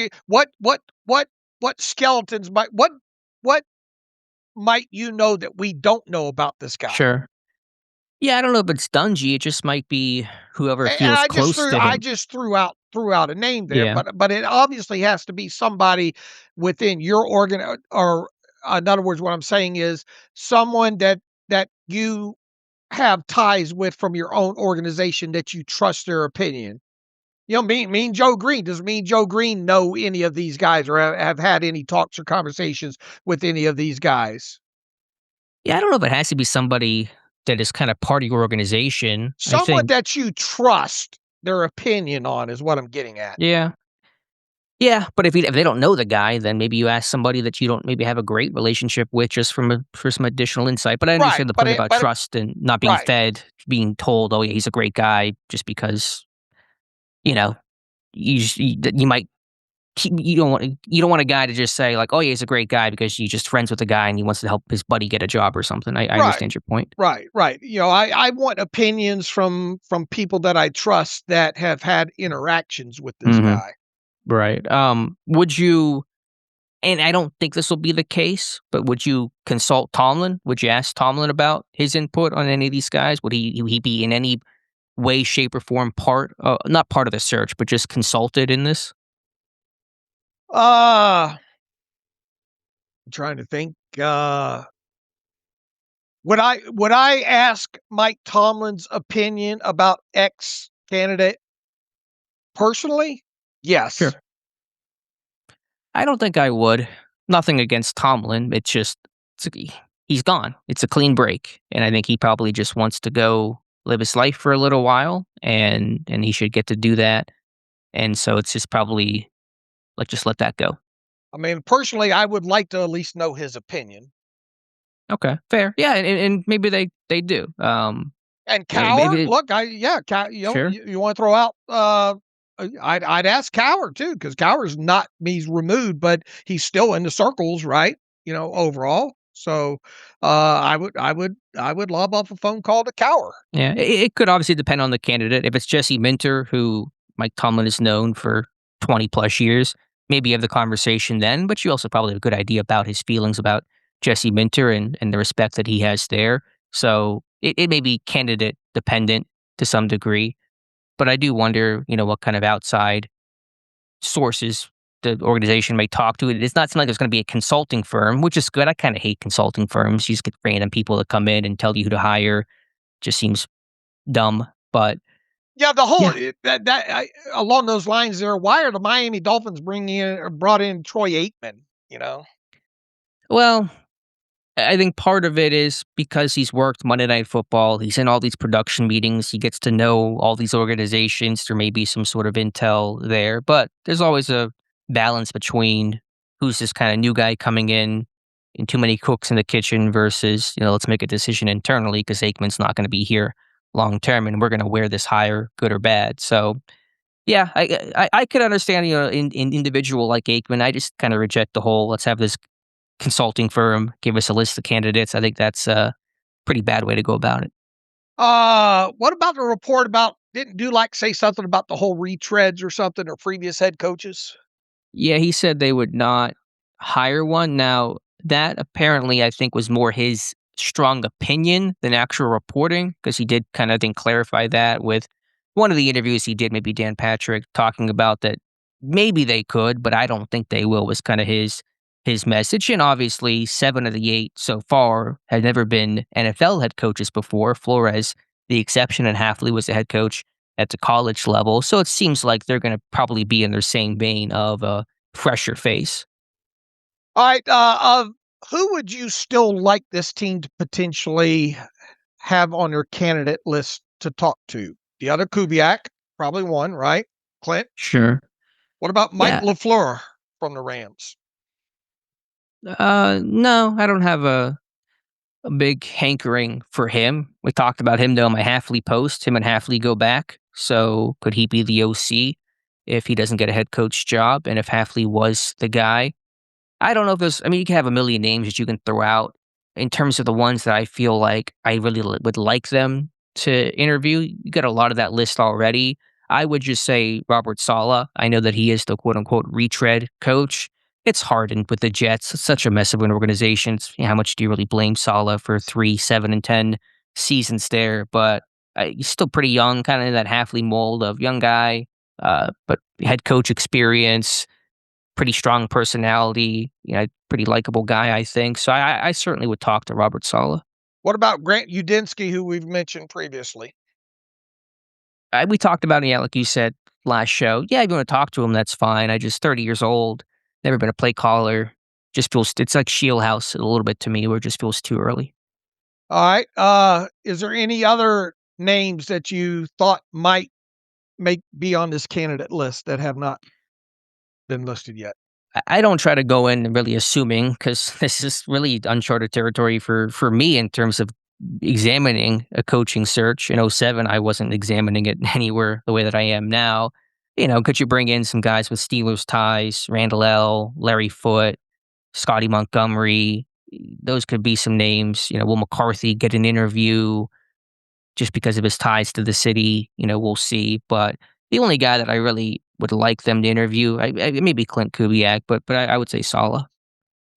S4: skeletons what might you know that we don't know about this guy?
S3: Sure. Yeah, I don't know if it's Dungy. It just might be whoever
S4: And
S3: feels close to
S4: I
S3: him.
S4: just threw out a name there,
S3: Yeah.
S4: but it obviously has to be somebody within your organ, or in other words, what I'm saying is someone that you have ties with from your own organization that you trust their opinion. Me and Joe Green. Does me and Joe Green know any of these guys, or have had any talks or conversations with any of these guys?
S3: Yeah, I don't know if it has to be somebody that is kind of part of your organization. I
S4: Someone
S3: think,
S4: that you trust their opinion on is what I'm getting at.
S3: yeah. Yeah, but if they don't know the guy, then maybe you ask somebody that you don't maybe have a great relationship with just for some additional insight. But I
S4: Right,
S3: understand the point about trust and not being
S4: right.
S3: fed, being told, "Oh, yeah, he's a great guy," just because, you know, you might you don't want a guy to just say like, "Oh, yeah, he's a great guy," because you're just friends with the guy and he wants to help his buddy get a job or something. I
S4: Right.
S3: understand your point.
S4: Right, right. I want opinions from people that I trust that have had interactions with this
S3: Mhm.
S4: guy.
S3: Right. Would you And I don't think this will be the case, but would you consult Tomlin? Would you ask Tomlin about his input on any of these guys? Would he be in any way, shape, or form not part of the search, but just consulted in this?
S4: I'm trying to think. Would I ask Mike Tomlin's opinion about X candidate personally? Yes.
S3: Sure. I don't think I would. Nothing against Tomlin. It's just he's gone. It's a clean break, and I think he probably just wants to go live his life for a little while, and he should get to do that. And so it's just probably just let that go.
S4: I mean, personally, I would like to at least know his opinion.
S3: Okay, fair. Yeah, and maybe they do.
S4: And
S3: Maybe
S4: Cower, look,
S3: sure.
S4: you want to throw out. I'd ask Cower too, because Cower's not he's removed, but he's still in the circles, right? Overall. So, I would lob off a phone call to Cower.
S3: Yeah, it could obviously depend on the candidate. If it's Jesse Minter, who Mike Tomlin is known for 20 plus years. Maybe you have the conversation then, but you also probably have a good idea about his feelings about Jesse Minter and the respect that he has there. So it may be candidate dependent to some degree, but I do wonder, what kind of outside sources the organization may talk to. It's not something like there's going to be a consulting firm, which is good. I kind of hate consulting firms. You just get random people that come in and tell you who to hire. Just seems dumb, but
S4: Yeah, the whole along those lines there. Why are the Miami Dolphins brought in Troy Aikman?
S3: Well, I think part of it is because he's worked Monday Night Football. He's in all these production meetings. He gets to know all these organizations. There may be some sort of intel there, but there's always a balance between who's this kind of new guy coming in and too many cooks in the kitchen versus, let's make a decision internally because Aikman's not going to be here long term and we're going to wear this hire, good or bad. So, yeah, I could understand, in individual like Aikman. I just kind of reject the whole let's have this consulting firm give us a list of candidates. I think that's a pretty bad way to go about it.
S4: What about the report about didn't Dulac say something about the whole retreads or something or previous head coaches?
S3: Yeah, he said they would not hire one. Now, that apparently I think was more his strong opinion than actual reporting because he did kind of, I think, clarify that with one of the interviews he did, maybe Dan Patrick, talking about that maybe they could, but I don't think they will was kind of his message. And obviously, 7 of the 8 so far had never been NFL head coaches before. Flores, the exception, and Hafley was the head coach at the college level. So it seems like they're going to probably be in their same vein of a fresher face.
S4: All right. Who would you still like this team to potentially have on their candidate list to talk to? The other Kubiak, probably one, right? Clint.
S3: Sure.
S4: What about Mike
S3: Yeah.
S4: LaFleur from the Rams?
S3: No, I don't have a big hankering for him. We talked about him though in my Hafley post. Him and Hafley go back. So could he be the OC if he doesn't get a head coach job? And if Hafley was the guy, I don't know if you can have a million names that you can throw out. In terms of the ones that I feel like I really would like them to interview, you got a lot of that list already. I would just say Robert Saleh. I know that he is the quote unquote retread coach. It's hard with the Jets. It's such a mess of an organization. How much do you really blame Saleh for 3, 7, and 10 seasons there? But he's still pretty young, kind of in that Hafley mold of young guy, but head coach experience, pretty strong personality, pretty likable guy, I think. So I certainly would talk to Robert Saleh.
S4: What about Grant Udinski, who we've mentioned previously?
S3: We talked about him, yeah, like you said last show. Yeah, if you want to talk to him, that's fine. I just 30 years old, never been a play caller. Just feels it's like Shield House a little bit to me, where it just feels too early.
S4: All right. Is there any other names that you thought might be on this candidate list that have not been listed yet?
S3: I don't try to go in really assuming because this is really uncharted territory for me in terms of examining a coaching search. In '07, I wasn't examining it anywhere the way that I am now. Could you bring in some guys with Steelers ties, Randall L., Larry Foote, Scotty Montgomery? Those could be some names. Will McCarthy get an interview just because of his ties to the city? We'll see. But the only guy that I really would like them to interview, maybe Klay Kubiak, but I would say Saleh.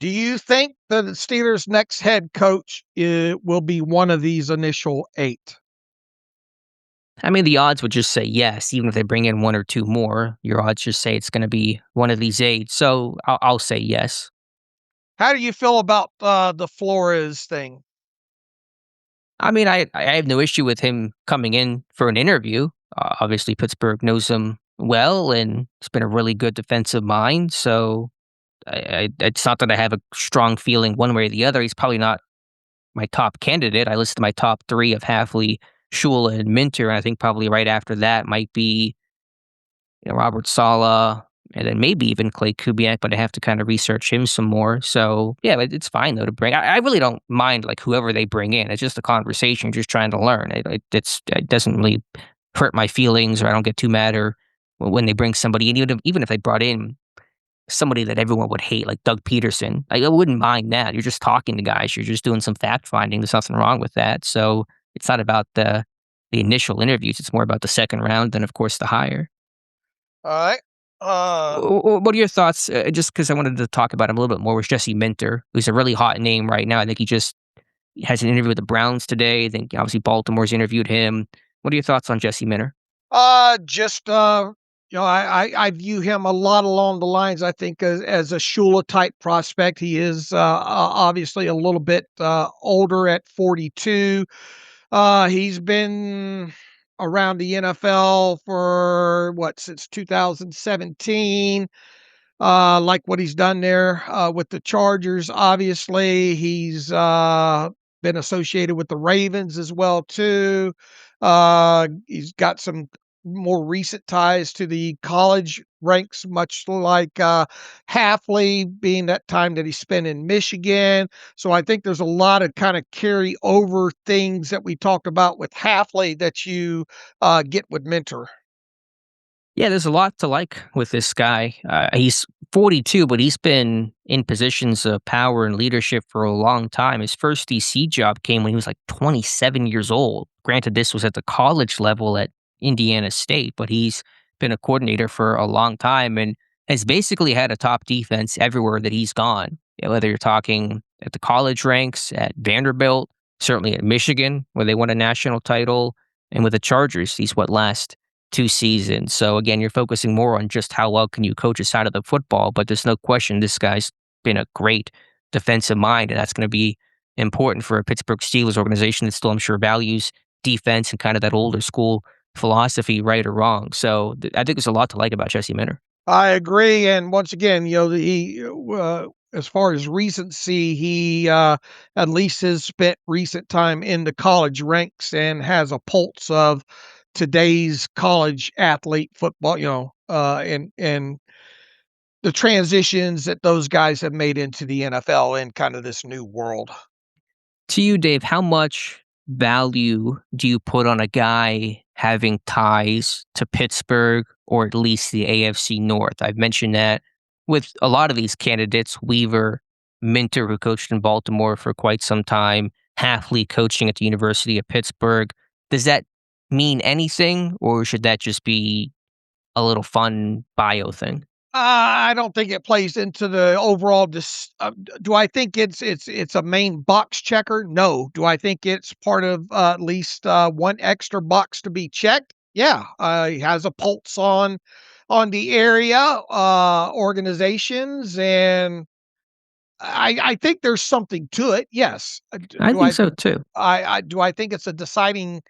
S4: Do you think that the Steelers' next head coach will be one of these initial 8?
S3: The odds would just say yes, even if they bring in 1 or 2 more. Your odds just say it's going to be one of these 8. So I'll say yes.
S4: How do you feel about the Flores thing?
S3: I have no issue with him coming in for an interview. Obviously, Pittsburgh knows him well, and it's been a really good defensive mind. So it's not that I have a strong feeling one way or the other. He's probably not my top candidate. I listed my top 3 of Hafley, Schula, and Minter, and I think probably right after that might be Robert Saleh, and then maybe even Klay Kubiak, but I have to kind of research him some more. So yeah, it's fine though to bring. I really don't mind like whoever they bring in. It's just a conversation, just trying to learn. It doesn't really hurt my feelings, or I don't get too mad or when they bring somebody in, even if they brought in somebody that everyone would hate, like Doug Peterson. I wouldn't mind that. You're just talking to guys. You're just doing some fact finding. There's nothing wrong with that. So it's not about the initial interviews. It's more about the second round, and of course the hire.
S4: All right.
S3: What are your thoughts? Just because I wanted to talk about him a little bit more, was Jesse Minter, who's a really hot name right now. I think he just has an interview with the Browns today. I think obviously Baltimore's interviewed him. What are your thoughts on Jesse Minter?
S4: Just I view him a lot along the lines. I think as a Schula type prospect. He is obviously a little bit older at 42. He's been around the NFL for what, since 2017. Like what he's done there with the Chargers. Obviously, he's been associated with the Ravens as well too. He's got some more recent ties to the college ranks, much like Hafley, being that time that he spent in Michigan. So I think there's a lot of kind of carry over things that we talked about with Hafley that you get with Mentor.
S3: Yeah, there's a lot to like with this guy. He's 42, but he's been in positions of power and leadership for a long time. His first DC job came when he was like 27 years old. Granted, this was at the college level at Indiana State, but he's been a coordinator for a long time and has basically had a top defense everywhere that he's gone. Whether you're talking at the college ranks, at Vanderbilt, certainly at Michigan, where they won a national title, and with the Chargers, he's what, last 2 seasons. So again, you're focusing more on just how well can you coach a side of the football, but there's no question this guy's been a great defensive mind, and that's going to be important for a Pittsburgh Steelers organization that still, I'm sure, values defense and kind of that older school philosophy, right or wrong. So I think there's a lot to like about Jesse Minter.
S4: I agree, and once again, as far as recency, he at least has spent recent time in the college ranks and has a pulse of today's college athlete football. And the transitions that those guys have made into the NFL in kind of this new world.
S3: To you, Dave, how much value do you put on a guy having ties to Pittsburgh or at least the AFC North? I've mentioned that with a lot of these candidates, Weaver, Minter, who coached in Baltimore for quite some time, Hafley coaching at the University of Pittsburgh. Does that mean anything, or should that just be a little fun bio thing?
S4: I don't think it plays into the overall. Do I think it's a main box checker? No. Do I think it's part of at least one extra box to be checked? Yeah. He has a pulse on the area organizations, and I think there's something to it. Yes.
S3: I think so too.
S4: I do. I think it's a deciding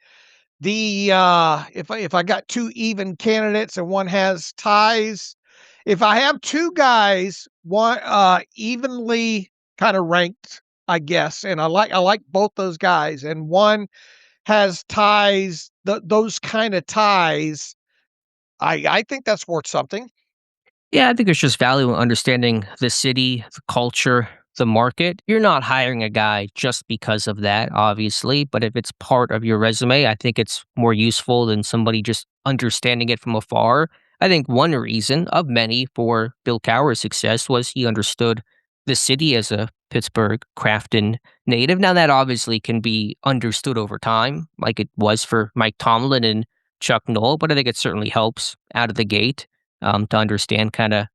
S4: the if I got two even candidates and one has ties, if I have two guys, one evenly kind of ranked, I guess, and I like both those guys, and one has ties, those kind of ties, I think that's worth something.
S3: Yeah, I think it's just value in understanding the city, the culture, the market. You're not hiring a guy just because of that, obviously, but if it's part of your resume, I think it's more useful than somebody just understanding it from afar. I think one reason of many for Bill Cowher's success was he understood the city as a Pittsburgh Crafton native. Now, that obviously can be understood over time, like it was for Mike Tomlin and Chuck Noll, but I think it certainly helps out of the gate to understand kind of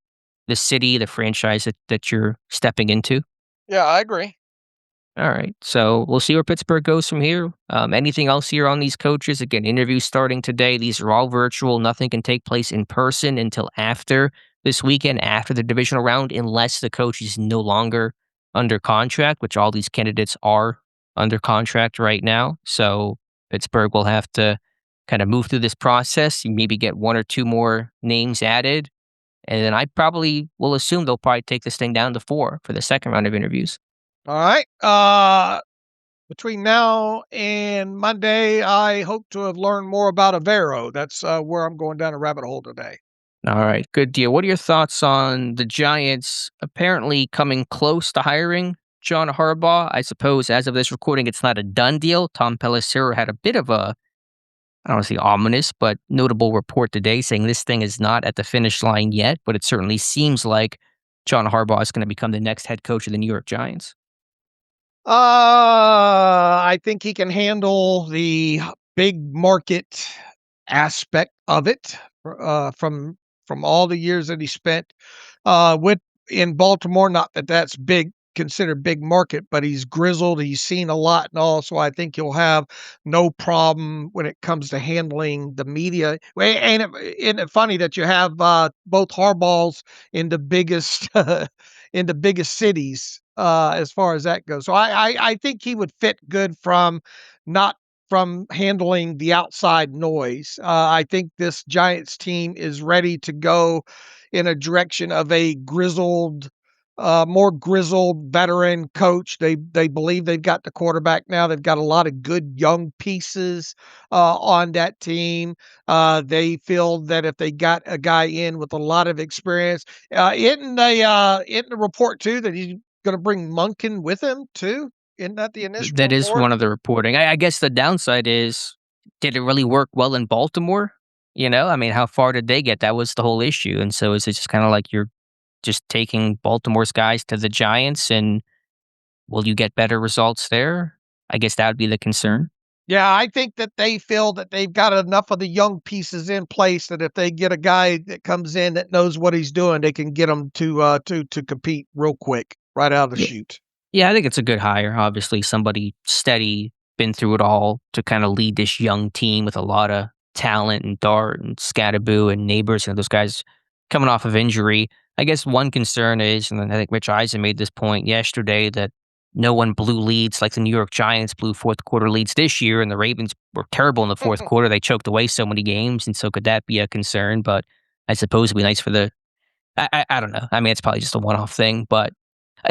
S3: the city, the franchise that you're stepping into.
S4: Yeah, I agree.
S3: All right. So we'll see where Pittsburgh goes from here. Anything else here on these coaches? Again, interviews starting today. These are all virtual. Nothing can take place in person until after this weekend, after the divisional round, unless the coach is no longer under contract, which all these candidates are under contract right now. So Pittsburgh will have to kind of move through this process. You maybe get one or two more names added. And then I probably will assume they'll probably take this thing down to 4 for the second round of interviews.
S4: All right. Between now and Monday, I hope to have learned more about Avaro. That's where I'm going down a rabbit hole today.
S3: All right, good deal. What are your thoughts on the Giants apparently coming close to hiring John Harbaugh? I suppose as of this recording, it's not a done deal. Tom Pelissero had a bit of a, I don't want to say ominous, but notable report today saying this thing is not at the finish line yet, but it certainly seems like John Harbaugh is going to become the next head coach of the New York Giants.
S4: I think he can handle the big market aspect of it from from all the years that he spent with in Baltimore. Not that that's considered big market, but he's grizzled. He's seen a lot and all, so I think he'll have no problem when it comes to handling the media. Ain't it funny that you have both Harbaughs in the biggest in the biggest cities as far as that goes? So I think he would fit good not from handling the outside noise. I think this Giants team is ready to go in a direction of a more grizzled veteran coach. They believe they've got the quarterback now. They've got a lot of good young pieces on that team. They feel that if they got a guy in with a lot of experience, in the report too, that he's going to bring Monken with him too. Isn't that the initial
S3: That is
S4: report?
S3: one of the reporting. I guess the downside is, did it really work well in Baltimore? I mean, how far did they get? That was the whole issue. And so is it just kind of like you're just taking Baltimore's guys to the Giants, and will you get better results there? I guess that would be the concern.
S4: Yeah, I think that they feel that they've got enough of the young pieces in place that if they get a guy that comes in that knows what he's doing, they can get him to compete real quick right out of the
S3: Yeah.
S4: chute.
S3: Yeah, I think it's a good hire. Obviously, somebody steady, been through it all to kind of lead this young team with a lot of talent and Dart and Scatterboo and Neighbors and those guys coming off of injury. I guess one concern is, and I think Rich Eisen made this point yesterday, that no one blew leads like the New York Giants blew fourth quarter leads this year, and the Ravens were terrible in the fourth quarter. They choked away so many games, and so could that be a concern? But I suppose it'd be nice for I don't know. I mean, it's probably just a one-off thing, but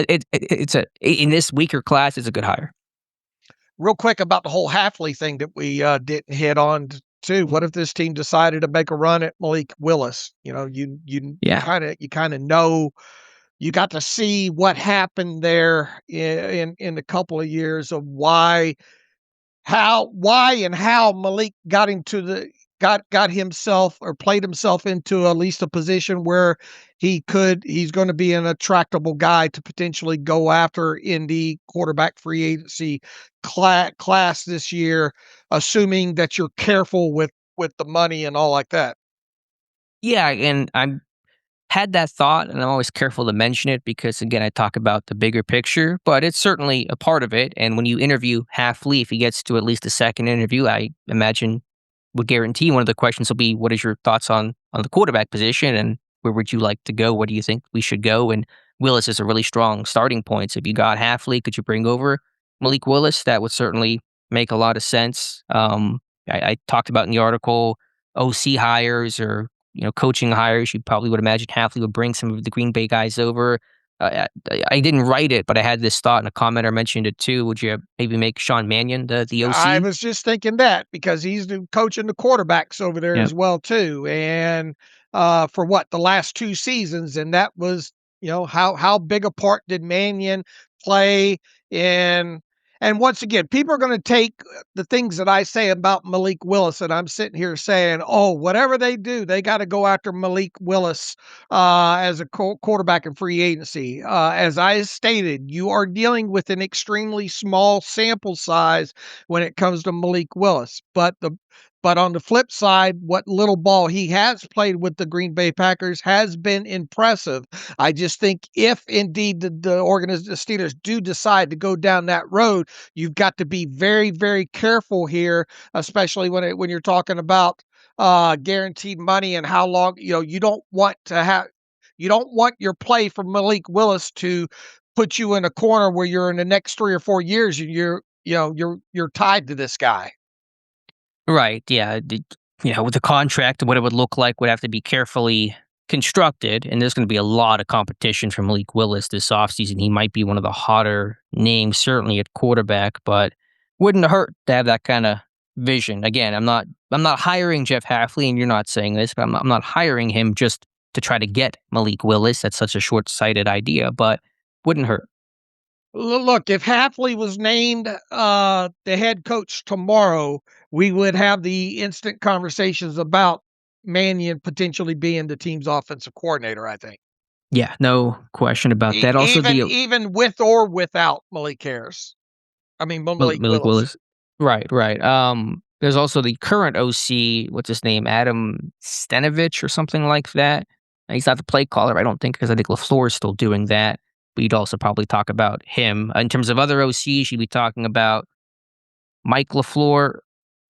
S3: it's in this weaker class, it's a good hire.
S4: Real quick about the whole Hafley thing that we didn't hit on too. What if this team decided to make a run at Malik Willis? You
S3: Yeah.
S4: kind of know. You got to see what happened there in a couple of years of why and how Malik got into got himself or played himself into at least a position where he's going to be an attractable guy to potentially go after in the quarterback free agency class this year, assuming that you're careful with the money and all like that.
S3: Yeah, and I'm had that thought, and I'm always careful to mention it because, again, I talk about the bigger picture, but it's certainly a part of it. And when you interview Hafley, if he gets to at least a second interview, I imagine would guarantee one of the questions will be, "What is your thoughts on the quarterback position, and where would you like to go? What do you think we should go?" And Willis is a really strong starting point. So if you got Hafley, could you bring over Malik Willis? That would certainly make a lot of sense. I talked about in the article OC hires or coaching hires. You probably would imagine Hafley would bring some of the Green Bay guys over. I didn't write it, but I had this thought, and a commenter mentioned it too. Would you maybe make Sean Mannion the OC?
S4: I was just thinking that because he's coaching the quarterbacks over there
S3: Yep.
S4: as well too, and for the last 2 seasons, and that was how big a part did Mannion play in? And once again, people are going to take the things that I say about Malik Willis, and I'm sitting here saying, "Oh, whatever they do, they got to go after Malik Willis as a quarterback in free agency." As I stated, you are dealing with an extremely small sample size when it comes to Malik Willis, but on the flip side, what little ball he has played with the Green Bay Packers has been impressive. I just think if indeed the Steelers do decide to go down that road, you've got to be very, very careful here, especially when you're talking about guaranteed money and how long. You don't want your play from Malik Willis to put you in a corner where you're in the next 3 or 4 years and you're tied to this guy.
S3: Right. Yeah. With the contract, what it would look like would have to be carefully constructed. And there's going to be a lot of competition from Malik Willis this offseason. He might be one of the hotter names, certainly at quarterback, but wouldn't hurt to have that kind of vision. Again, I'm not hiring Jeff Hafley, and you're not saying this, but I'm not hiring him just to try to get Malik Willis. That's such a short-sighted idea, but wouldn't hurt.
S4: Look, if Hafley was named the head coach tomorrow, we would have the instant conversations about Mannion potentially being the team's offensive coordinator, I think.
S3: Yeah, no question about that. Also,
S4: Even with or without Malik Harris. I mean, Malik
S3: Malik
S4: Willis.
S3: Willis. Right, right. There's also the current OC, what's his name, Adam Stenovich or something like that. He's not the play caller, I don't think, because I think LaFleur is still doing that. But you'd also probably talk about him. In terms of other OCs, you'd be talking about Mike LaFleur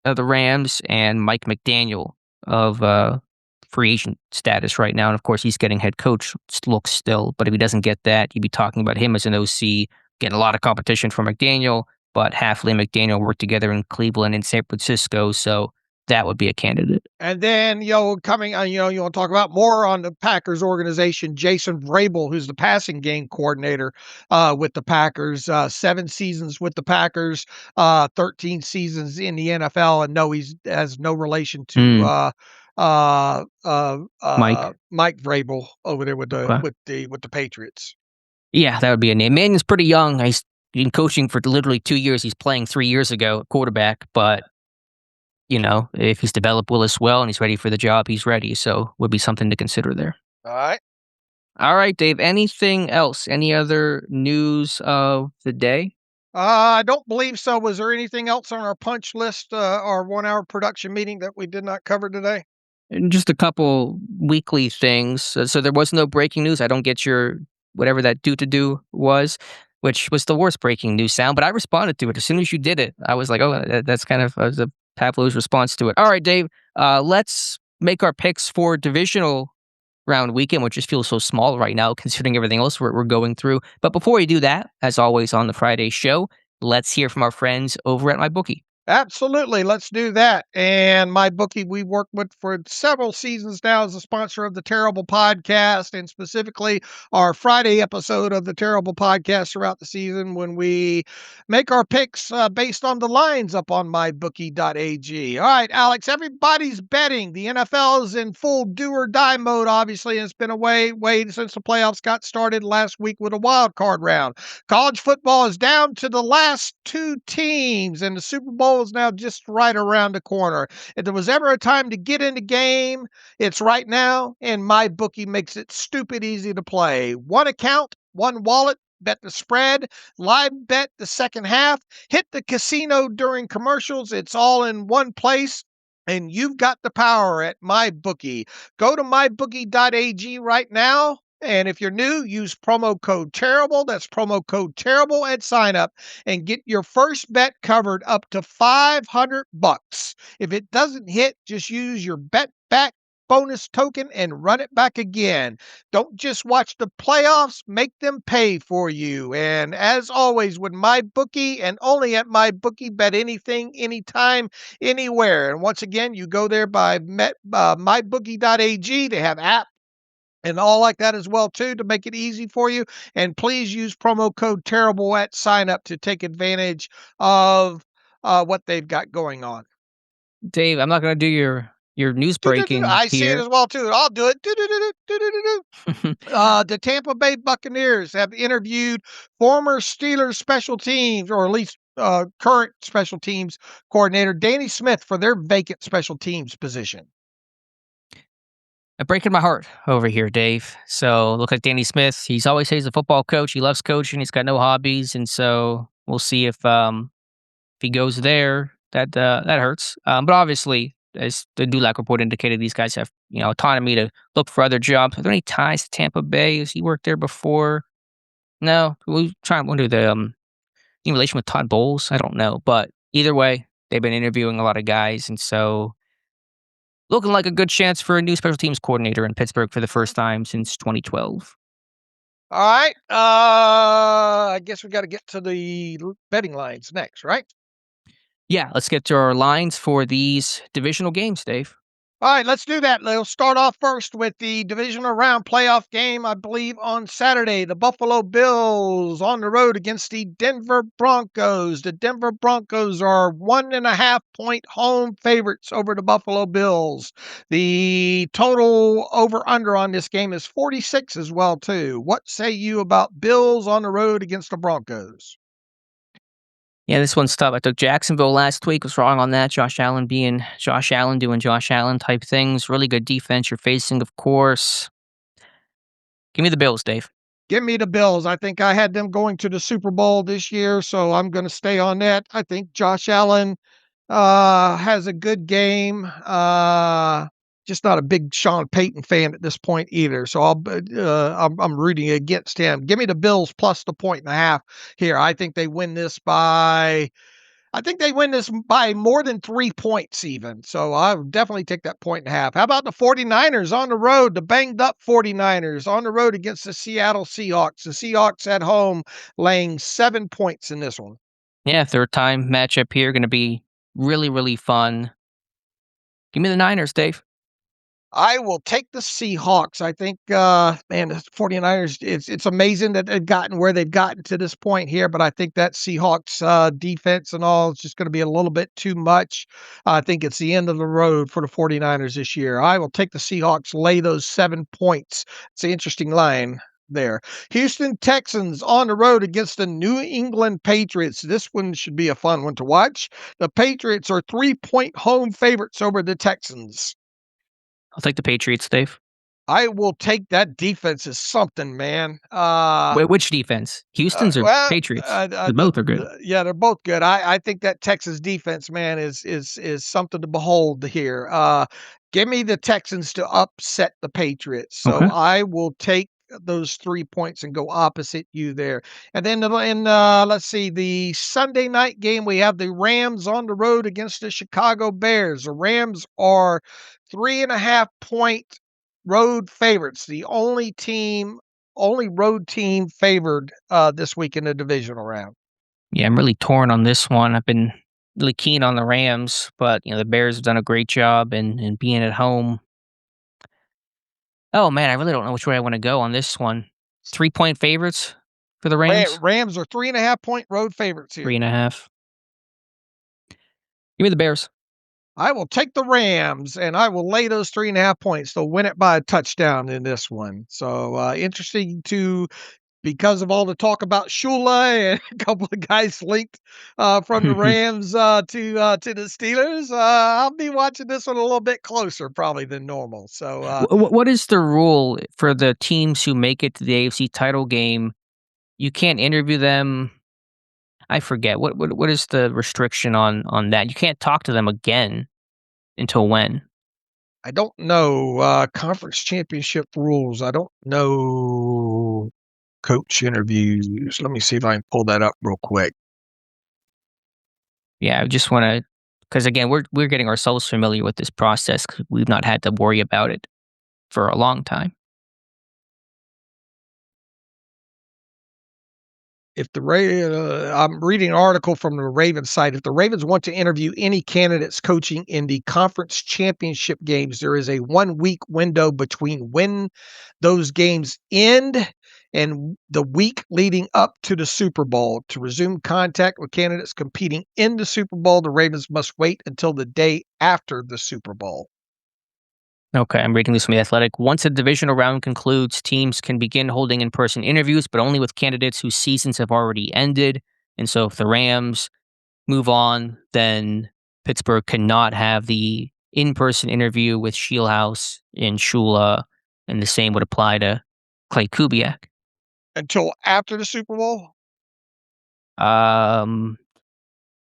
S3: of the Rams and Mike McDaniel of free agent status right now. And of course, he's getting head coach looks still. But if he doesn't get that, you'd be talking about him as an OC, getting a lot of competition for McDaniel. But Hafley and McDaniel worked together in Cleveland and San Francisco, so that would be a candidate.
S4: And then, coming on, you want to talk about more on the Packers organization, Jason Vrabel, who's the passing game coordinator with the Packers, 7 seasons with the Packers, 13 seasons in the NFL. And no, he has no relation to Mike Vrabel over there with
S3: Okay.
S4: the Patriots.
S3: Yeah, that would be a name. Manion's pretty young. He's been coaching for literally 2 years. He's playing 3 years ago at quarterback, but if he's developed Willis well and he's ready for the job, he's ready. So would be something to consider there.
S4: All right.
S3: All right, Dave. Anything else? Any other news of the day?
S4: I don't believe so. Was there anything else on our punch list, our 1-hour production meeting that we did not cover today?
S3: And just a couple weekly things. So there was no breaking news. I don't get your whatever that do was, which was the worst breaking news sound, but I responded to it. As soon as you did it, I was like, oh, that's kind of the Pavlov's response to it. All right, Dave, let's make our picks for divisional round weekend, which just feels so small right now considering everything else we're going through. But before we do that, as always on the Friday show, let's hear from our friends over at MyBookie.
S4: Absolutely. Let's do that. And MyBookie, we worked with for several seasons now as a sponsor of the Terrible Podcast, and specifically our Friday episode of the Terrible Podcast throughout the season when we make our picks based on the lines up on mybookie.ag. All right, Alex, everybody's betting. The NFL is in full do or die mode, obviously, and it's been away since the playoffs got started last week with a wild card round. College football is down to the last 2 teams, and the Super Bowl is now just right around the corner. If there was ever a time to get in the game, it's right now, and MyBookie makes it stupid easy to play. One account, one wallet, bet the spread, live bet the second half, hit the casino during commercials. It's all in one place. And you've got the power at MyBookie. Go to mybookie.ag right now. And if you're new, use promo code TERRIBLE. That's promo code TERRIBLE at sign up and get your first bet covered up to $500. If it doesn't hit, just use your bet back bonus token and run it back again. Don't just watch the playoffs, make them pay for you. And as always, with MyBookie and only at MyBookie, bet anything, anytime, anywhere. And once again, you go there by mybookie.ag. They have app and all like that as well, too, to make it easy for you. And please use promo code TERRIBLE at sign up to take advantage of what they've got going on.
S3: Dave, I'm not going to do your news breaking
S4: I see it
S3: here.
S4: as well, too. I'll do it. The Tampa Bay Buccaneers have interviewed former Steelers special teams, or at least current special teams coordinator Danny Smith for their vacant special teams position.
S3: Breaking my heart over here, Dave. So look like Danny Smith. He's always says he's a football coach. He loves coaching. He's got no hobbies, and so we'll see if he goes there. That hurts. But obviously, as the Dulac report indicated, these guys have autonomy to look for other jobs. Are there any ties to Tampa Bay? Has he worked there before? No. We'll try and wonder the in relation with Todd Bowles. I don't know, but either way, they've been interviewing a lot of guys, and so. Looking like a good chance for a new special teams coordinator in Pittsburgh for the first time since 2012.
S4: All right. I guess we got to get to the betting lines next, right?
S3: Yeah, let's get to our lines for these divisional games, Dave.
S4: All right, let's do that. We'll start off first with the divisional round playoff game, I believe, on Saturday. The Buffalo Bills on the road against the Denver Broncos. The Denver Broncos are 1.5-point home favorites over the Buffalo Bills. The total over-under on this game is 46 as well, too. What say you about Bills on the road against the Broncos?
S3: Yeah, this one's tough. I took Jacksonville last week. Was wrong on that. Josh Allen being Josh Allen, doing Josh Allen type things. Really good defense you're facing, of course. Give me the Bills, Dave.
S4: Give me the Bills. I think I had them going to the Super Bowl this year, so I'm going to stay on that. I think Josh Allen has a good game. Just not a big Sean Payton fan at this point either. So I'm rooting against him. Give me the Bills plus the 1.5 here. I think they win this by more than 3 points even. So I would definitely take that 1.5. How about the 49ers on the road, the banged up 49ers on the road against the Seattle Seahawks. The Seahawks at home laying 7 points in this one.
S3: Yeah, third time matchup here. Going to be really, really fun. Give me the Niners, Dave.
S4: I will take the Seahawks. I think, the 49ers, it's amazing that they've gotten where they've gotten to this point here, but I think that Seahawks defense and all is just going to be a little bit too much. I think it's the end of the road for the 49ers this year. I will take the Seahawks, lay those 7 points. It's an interesting line there. Houston Texans on the road against the New England Patriots. This one should be a fun one to watch. The Patriots are 3-point home favorites over the Texans.
S3: I'll take the Patriots, Dave.
S4: I will take that. Defense is something, man.
S3: Wait, which defense? Houston's or Patriots? Both are good.
S4: Yeah, they're both good. I think that Texas defense, man, is something to behold here. Give me the Texans to upset the Patriots. So
S3: Okay.
S4: I will take those 3 points and go opposite you there. And then let's see, the Sunday night game, we have the Rams on the road against the Chicago Bears. The Rams are 3.5-point road favorites. The only road team favored this week in the divisional round.
S3: Yeah, I'm really torn on this one. I've been really keen on the Rams, but the Bears have done a great job in being at home. Oh man, I really don't know which way I want to go on this one. 3-point favorites for the Rams.
S4: Rams are 3.5-point road favorites here.
S3: 3.5. Give me the Bears.
S4: I will take the Rams, and I will lay those 3.5 points. They'll win it by a touchdown in this one. So interesting because of all the talk about Schula and a couple of guys linked from the Rams to the Steelers. I'll be watching this one a little bit closer probably than normal. So
S3: what is the rule for the teams who make it to the AFC title game? You can't interview them. I forget. What is the restriction on that? You can't talk to them again until when?
S4: I don't know conference championship rules. I don't know coach interviews. Let me see if I can pull that up real quick.
S3: Yeah, I just want to, because again, we're getting ourselves familiar with this process because we've not had to worry about it for a long time.
S4: If I'm reading an article from the Ravens site. If the Ravens want to interview any candidates coaching in the conference championship games, there is a 1-week window between when those games end and the week leading up to the Super Bowl. To resume contact with candidates competing in the Super Bowl, the Ravens must wait until the day after the Super Bowl.
S3: Okay, I'm reading this from The Athletic. Once a divisional round concludes, teams can begin holding in-person interviews, but only with candidates whose seasons have already ended. And so if the Rams move on, then Pittsburgh cannot have the in-person interview with Shieldhouse and Schula, and the same would apply to Klay Kubiak.
S4: Until after the Super Bowl?
S3: Well,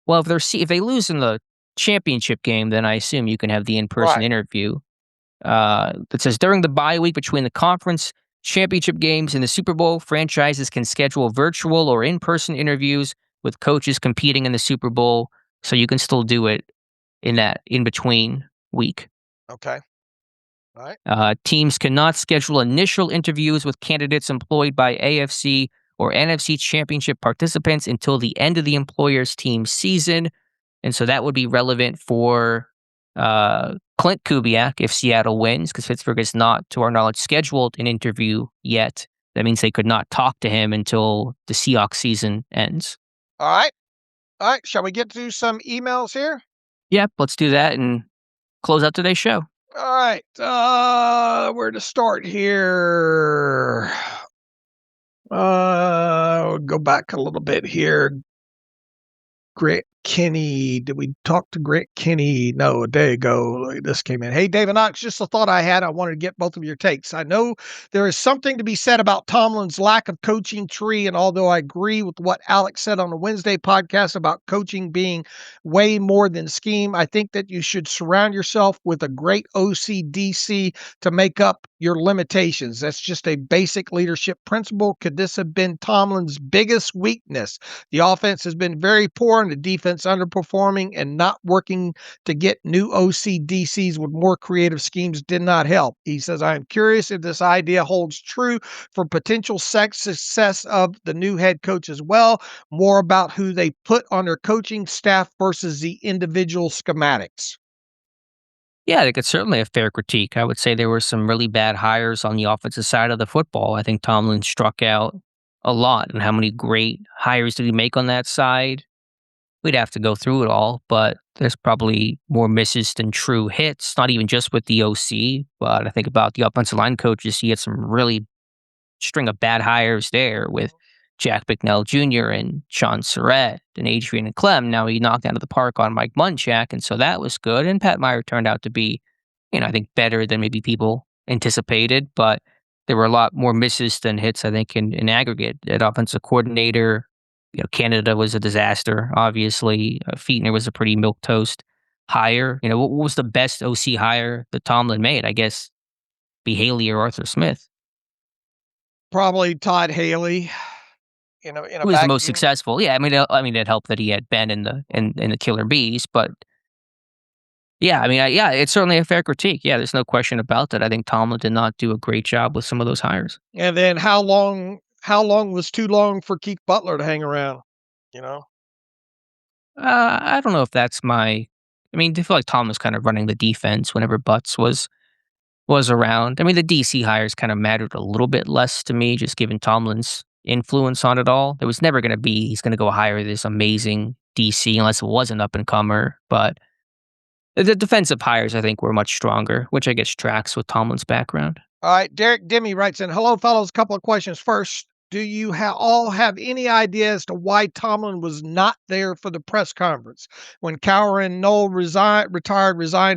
S3: if they lose in the championship game, then I assume you can have the in-person interview. It says during the bye week between the conference championship games and the Super Bowl, franchises can schedule virtual or in-person interviews with coaches competing in the Super Bowl. So you can still do it in that in-between week.
S4: Okay. All right.
S3: Teams cannot schedule initial interviews with candidates employed by AFC or NFC championship participants until the end of the employer's team season. And so that would be relevant for Clint Kubiak if Seattle wins, because Pittsburgh is not, to our knowledge, scheduled an interview yet. That means they could not talk to him until the Seahawks season ends.
S4: All right. All right. Shall we get to some emails here?
S3: Yep, let's do that and close out today's show.
S4: All right. Where to start here? We'll go back a little bit here. Great. Kenny. Did we talk to Grant Kenny? No, a day ago. This came in. Hey, David Knox, just a thought I had. I wanted to get both of your takes. I know there is something to be said about Tomlin's lack of coaching tree, and although I agree with what Alex said on the Wednesday podcast about coaching being way more than scheme, I think that you should surround yourself with a great OCDC to make up your limitations. That's just a basic leadership principle. Could this have been Tomlin's biggest weakness? The offense has been very poor and the defense underperforming, and not working to get new OCDCs with more creative schemes did not help. He says, I am curious if this idea holds true for potential success of the new head coach as well. More about who they put on their coaching staff versus the individual schematics.
S3: Yeah, I think it's certainly a fair critique. I would say there were some really bad hires on the offensive side of the football. I think Tomlin struck out a lot. And how many great hires did he make on that side? We'd have to go through it all, but there's probably more misses than true hits, not even just with the OC, but I think about the offensive line coaches. He had some really string of bad hires there with Jack Bicknell Jr. and Sean Surratt and Adrian and Clem. Now he knocked out of the park on Mike Munchak, and so that was good. And Pat Meyer turned out to be, I think better than maybe people anticipated, but there were a lot more misses than hits, I think, in aggregate. At offensive coordinator, Canada was a disaster, obviously. Fietner was a pretty milquetoast hire. What was the best OC hire that Tomlin made? I guess be Haley or Arthur Smith.
S4: Probably Todd Haley.
S3: Who was the most successful? Yeah, I mean, it helped that he had Ben in the Killer Bees, but yeah, yeah, it's certainly a fair critique. Yeah, there's no question about that. I think Tomlin did not do a great job with some of those hires.
S4: And then how long was too long for Keith Butler to hang around?
S3: I don't know if that's I feel like Tom was kind of running the defense whenever Butts was around. The DC hires kind of mattered a little bit less to me, just given Tomlin's influence on it all. There was never going to be, he's going to go hire this amazing DC unless it was an up-and-comer. But the defensive hires, I think, were much stronger, which I guess tracks with Tomlin's background.
S4: All right, Derek Demi writes in, hello, fellows. A couple of questions. First, do you all have any idea as to why Tomlin was not there for the press conference? When Cowher and Knoll resigned,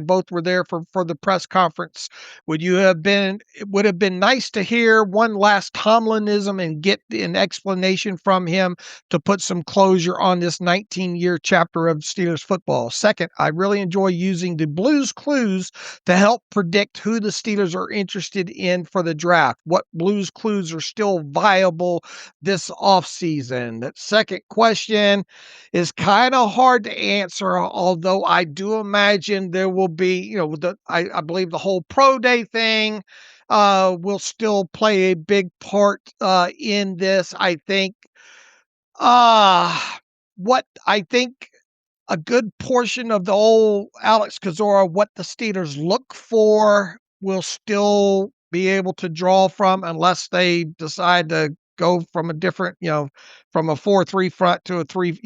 S4: both were there for the press conference. It would have been nice to hear one last Tomlinism and get an explanation from him to put some closure on this 19-year chapter of Steelers football. Second, I really enjoy using the Blues Clues to help predict who the Steelers are interested in for the draft. What Blues Clues are still viable this offseason? That second question is kind of hard to answer, although I do imagine there will be, I believe the whole pro day thing will still play a big part in this. I think what I think a good portion of the old Alex Kozora, what the Steelers look for, will still be able to draw from, unless they decide to go from a different, from a 4-3 front to a 3,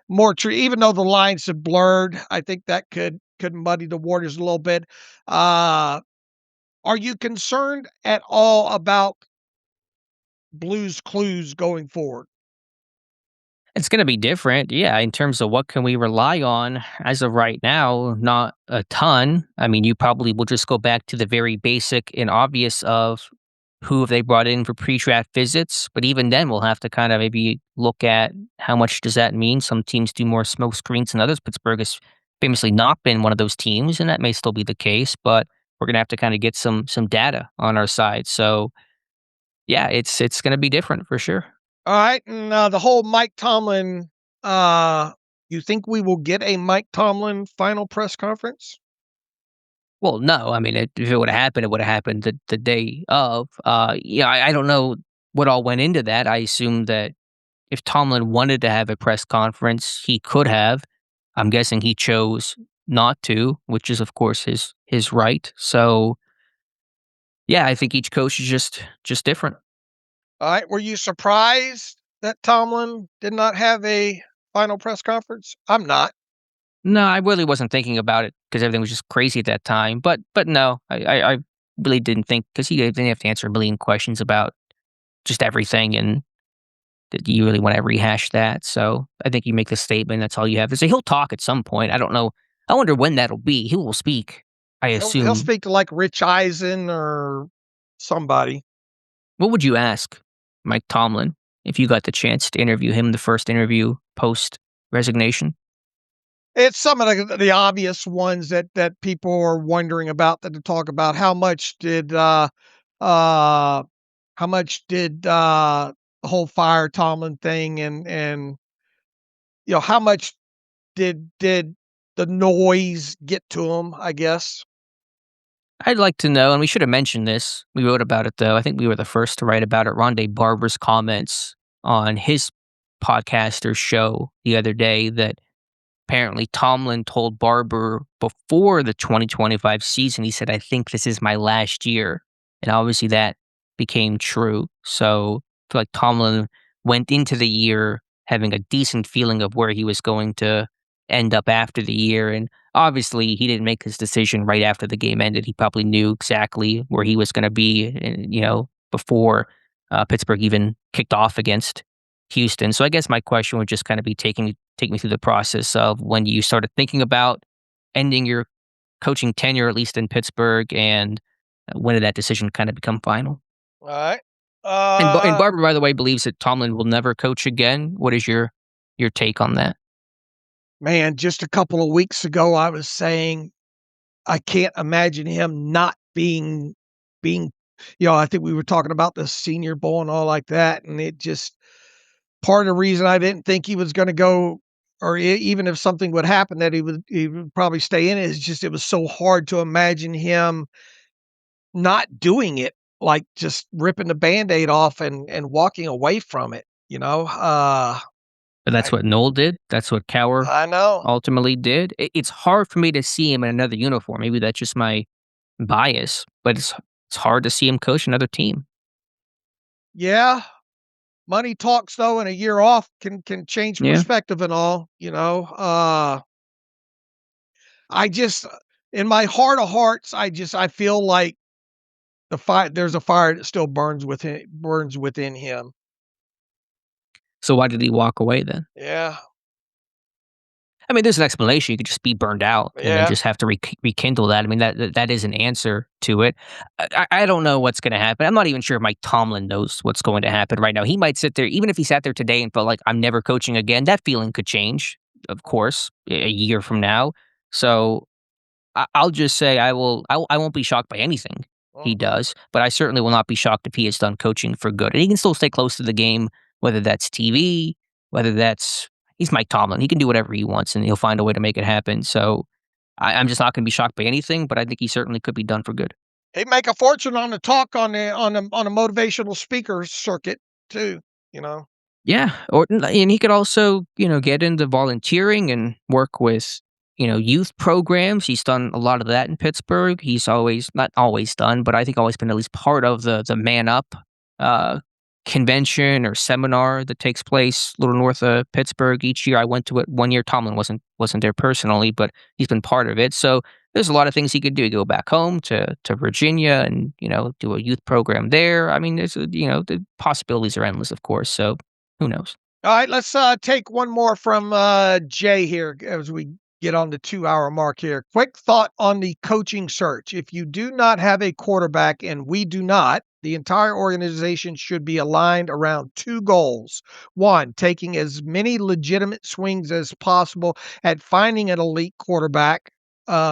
S4: more true. Even though the lines have blurred, I think that could muddy the waters a little bit. Are you concerned at all about Blues Clues going forward?
S3: It's going to be different. Yeah, in terms of what can we rely on as of right now, not a ton. You probably will just go back to the very basic and obvious of who have they brought in for pre-draft visits. But even then, we'll have to kind of maybe look at how much does that mean. Some teams do more smoke screens than others. Pittsburgh has famously not been one of those teams, and that may still be the case. But we're going to have to kind of get some data on our side. So, yeah, it's going to be different for sure.
S4: All right, and the whole Mike Tomlin, you think we will get a Mike Tomlin final press conference?
S3: Well, no. If it would have happened, it would have happened the day of. I don't know what all went into that. I assume that if Tomlin wanted to have a press conference, he could have. I'm guessing he chose not to, which is, of course, his right. So, yeah, I think each coach is just different.
S4: All right. Were you surprised that Tomlin did not have a final press conference? I'm not.
S3: No, I really wasn't thinking about it because everything was just crazy at that time. But no, I really didn't think, because he didn't have to answer a million questions about just everything. And do you really want to rehash that? So I think you make the statement. That's all you have to say. He'll talk at some point. I don't know. I wonder when that'll be. He will speak, I
S4: He'll
S3: assume.
S4: speak to like Rich Eisen or somebody.
S3: What would you ask Mike Tomlin if you got the chance to interview him, the first interview post resignation?
S4: It's some of the obvious ones that people are wondering about, that to talk about. Uh how much did the whole fire Tomlin thing, and how much did the noise get to him, I guess.
S3: I'd like to know, and we should have mentioned this. We wrote about it, though. I think we were the first to write about it. Rondé Barber's comments on his podcaster show the other day that apparently Tomlin told Barber before the 2025 season, he said, "I think this is my last year." And obviously that became true. So I feel like Tomlin went into the year having a decent feeling of where he was going to end up after the year. And obviously he didn't make his decision right after the game ended. He probably knew exactly where he was going to be, before Pittsburgh even kicked off against Houston. So I guess my question would just kind of be take me through the process of when you started thinking about ending your coaching tenure, at least in Pittsburgh, and when did that decision kind of become final?
S4: All right.
S3: And Barber, by the way, believes that Tomlin will never coach again. What is your take on that?
S4: Man, just a couple of weeks ago, I was saying I can't imagine him not being. I think we were talking about the Senior Bowl and all like that, and it just part of the reason I didn't think he was going to go, or even if something would happen, that he would probably stay in it. Is just it was so hard to imagine him not doing it, like just ripping the Band-Aid off and walking away from it.
S3: But that's what Noel did. That's what Cowher
S4: I know.
S3: ultimately did. It's hard for me to see him in another uniform. Maybe that's just my bias, but it's hard to see him coach another team.
S4: Yeah. Money talks though, and a year off can change
S3: Yeah.
S4: perspective and all. I just, in my heart of hearts, I feel like there's a fire that still burns within him.
S3: So why did he walk away then?
S4: Yeah.
S3: I mean, there's an explanation. You could just be burned out and then
S4: Yeah.
S3: just have to rekindle that. I mean, that is an answer to it. I don't know what's going to happen. I'm not even sure if Mike Tomlin knows what's going to happen right now. He might sit there, even if he sat there today and felt like I'm never coaching again. That feeling could change, of course, a year from now. So I'll just say I won't be shocked by anything he does, but I certainly will not be shocked if he is done coaching for good. And he can still stay close to the game, whether that's TV, whether that's he's Mike Tomlin. He can do whatever he wants, and he'll find a way to make it happen. So I'm just not going to be shocked by anything, but I think he certainly could be done for good.
S4: He'd make a fortune on the talk on a motivational speaker circuit too.
S3: Yeah, and he could also get into volunteering and work with youth programs. He's done a lot of that in Pittsburgh. He's not always done, but I think always been at least part of the Man Up convention or seminar that takes place a little north of Pittsburgh each year. I went to it one year. Tomlin wasn't there personally, but he's been part of it. So there's a lot of things he could do. Go back home to Virginia and do a youth program there. I mean, the possibilities are endless, of course. So who knows?
S4: All right, let's take one more from Jay here as we get on the 2-hour mark here. Quick thought on the coaching search. If you do not have a quarterback, and we do not, the entire organization should be aligned around two goals. One, taking as many legitimate swings as possible at finding an elite quarterback.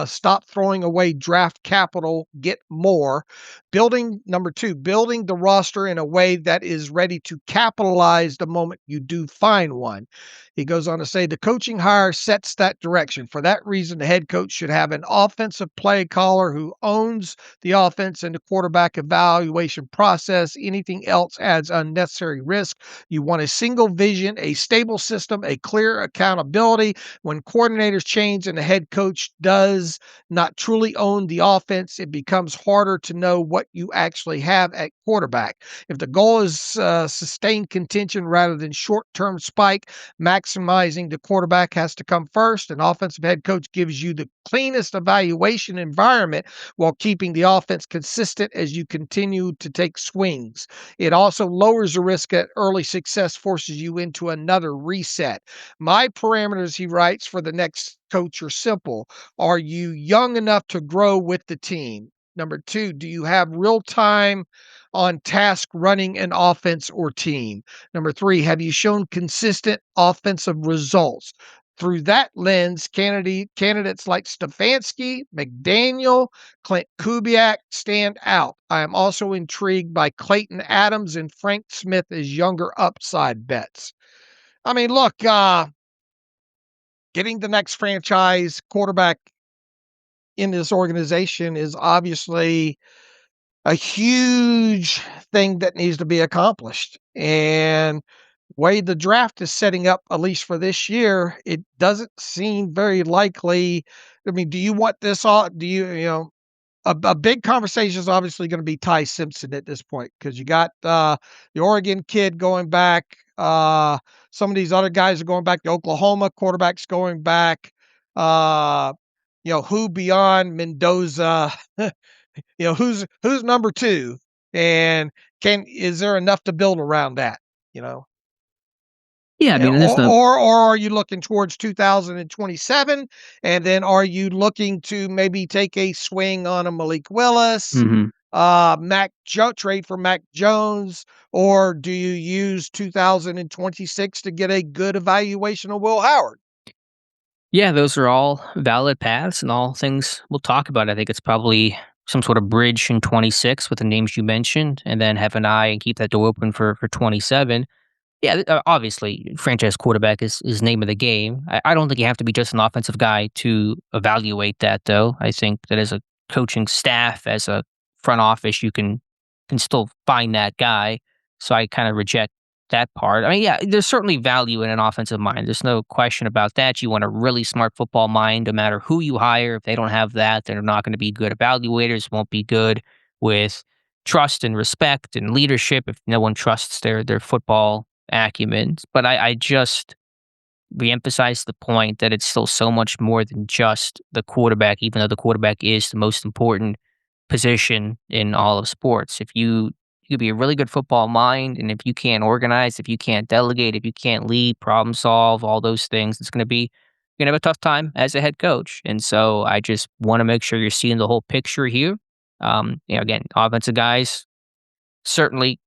S4: Stop throwing away draft capital, get more. Number two, building the roster in a way that is ready to capitalize the moment you do find one. He goes on to say the coaching hire sets that direction. For that reason, the head coach should have an offensive play caller who owns the offense and the quarterback evaluation process. Anything else adds unnecessary risk. You want a single vision, a stable system, a clear accountability. When coordinators change and the head coach does, does not truly own the offense, it becomes harder to know what you actually have at quarterback. If the goal is sustained contention rather than short-term spike, maximizing the quarterback has to come first. An offensive head coach gives you the cleanest evaluation environment while keeping the offense consistent as you continue to take swings. It also lowers the risk that early success forces you into another reset. My parameters, he writes, for the next coach are simple. Are you young enough to grow with the team? Number two, do you have real time on task running an offense or team? Number three, have you shown consistent offensive results? Through that lens, candidates like Stefanski, McDaniel, Klay Kubiak stand out. I am also intrigued by Clayton Adams and Frank Smith as younger upside bets. I mean, look, getting the next franchise quarterback in this organization is obviously a huge thing that needs to be accomplished. And way the draft is setting up, at least for this year, it doesn't seem very likely. I mean, do you want this all? Do a big conversation is obviously going to be Ty Simpson at this point because you got the Oregon kid going back. Some of these other guys are going back. The Oklahoma quarterback's going back. Who beyond Mendoza? Who's number two, and is there enough to build around that?
S3: Yeah, I mean, there's no.
S4: Or are you looking towards 2027, and then are you looking to maybe take a swing on a Malik Willis, trade for Mac Jones, or do you use 2026 to get a good evaluation of Will Howard?
S3: Yeah, those are all valid paths and all things we'll talk about. I think it's probably some sort of bridge in 26 with the names you mentioned, and then have an eye and keep that door open for 27. Yeah, obviously, franchise quarterback is name of the game. I don't think you have to be just an offensive guy to evaluate that, though. I think that as a coaching staff, as a front office, you can still find that guy. So I kind of reject that part. I mean, yeah, there's certainly value in an offensive mind. There's no question about that. You want a really smart football mind, no matter who you hire. If they don't have that, they're not going to be good evaluators, won't be good with trust and respect and leadership if no one trusts their football acumen. But I just reemphasize the point that it's still so much more than just the quarterback, even though the quarterback is the most important position in all of sports. If you could be a really good football mind, and if you can't organize, if you can't delegate, if you can't lead, problem solve, all those things, you're gonna have a tough time as a head coach. And so I just want to make sure you're seeing the whole picture here. Again, offensive guys certainly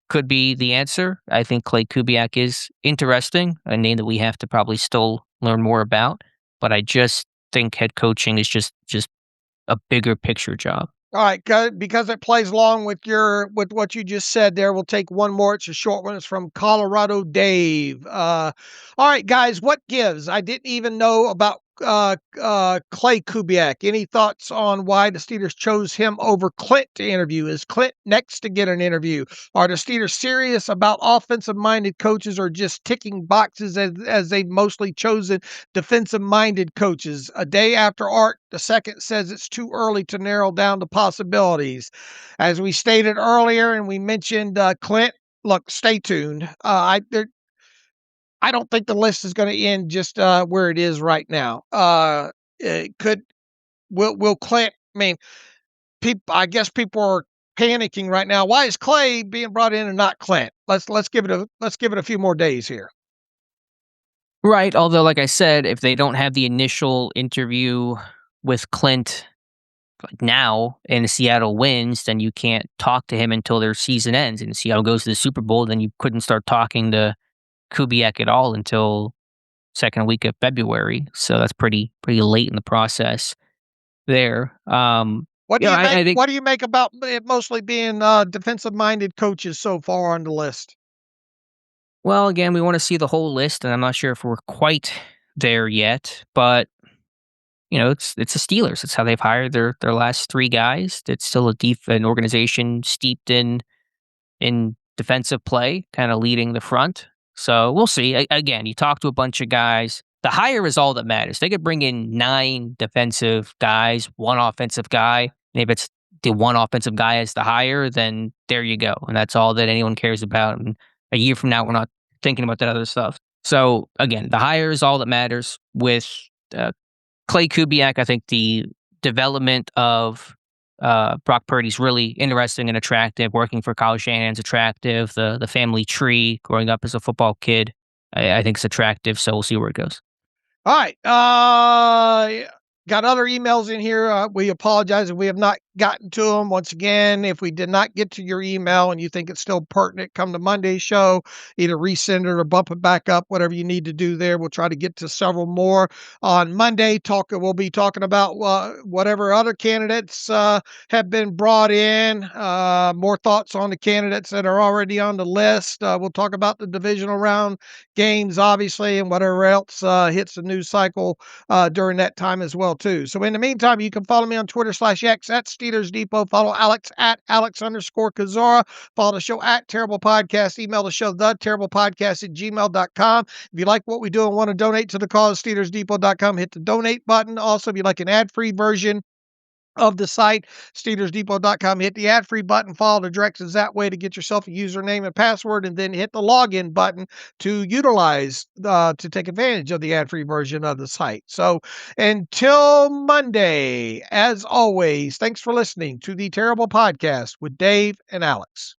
S3: could be the answer. I think Klay Kubiak is interesting, a name that we have to probably still learn more about. But I just think head coaching is just a bigger picture job.
S4: All right, because it plays along with what you just said there, we'll take one more. It's a short one. It's from Colorado Dave. All right, guys, what gives? I didn't even know about Klay Kubiak. Any thoughts on why the Steelers chose him over Clint to interview? Is Clint next to get an interview? Are the Steelers serious about offensive-minded coaches or just ticking boxes as they've mostly chosen defensive-minded coaches? A day after Art II says it's too early to narrow down the possibilities. As we stated earlier, and we mentioned Clint, look, stay tuned. I don't think the list is going to end just where it is right now. Will Clint? I mean, I guess people are panicking right now. Why is Klay being brought in and not Clint? Let's give it a few more days here.
S3: Right. Although, like I said, if they don't have the initial interview with Clint now and Seattle wins, then you can't talk to him until their season ends. And Seattle goes to the Super Bowl, then you couldn't start talking to Kubiak at all until second week of February. So that's pretty late in the process there.
S4: What do you make about it mostly being defensive-minded coaches so far on the list?
S3: Well, again, we want to see the whole list, and I'm not sure if we're quite there yet. But it's the Steelers. It's how they've hired their last three guys. It's still an organization steeped in defensive play, kind of leading the front. So we'll see. Again, you talk to a bunch of guys. the hire is all that matters. They could bring in 9 defensive guys, 1 offensive guy. And if it's the 1 offensive guy as the hire, then there you go. And that's all that anyone cares about. And a year from now, we're not thinking about that other stuff. So again, the hire is all that matters. With Klay Kubiak, I think the development of Brock Purdy's really interesting and attractive. Working for Kyle Shanahan's attractive. The family tree growing up as a football kid, I think is attractive. So we'll see where it goes.
S4: All right. Got other emails in here. We apologize if we have not gotten to them. Once again, if we did not get to your email and you think it's still pertinent, come to Monday's show, either resend it or bump it back up, whatever you need to do there. We'll try to get to several more on Monday. We'll be talking about whatever other candidates have been brought in, more thoughts on the candidates that are already on the list. We'll talk about the divisional round games, obviously, and whatever else hits the news cycle during that time as well, too. So in the meantime, you can follow me on Twitter/X at Steelers Depot. Follow Alex at Alex_Kozora. Follow the show at Terrible Podcast. Email the show, theterriblepodcast@gmail.com. If you like what we do and want to donate to the cause, SteelersDepot.com. Hit the donate button. Also, if you like an ad-free version of the site, SteelersDepot.com. Hit the ad-free button, follow the directions that way to get yourself a username and password, and then hit the login button to utilize, to take advantage of the ad-free version of the site. So until Monday, as always, thanks for listening to the Terrible Podcast with Dave and Alex.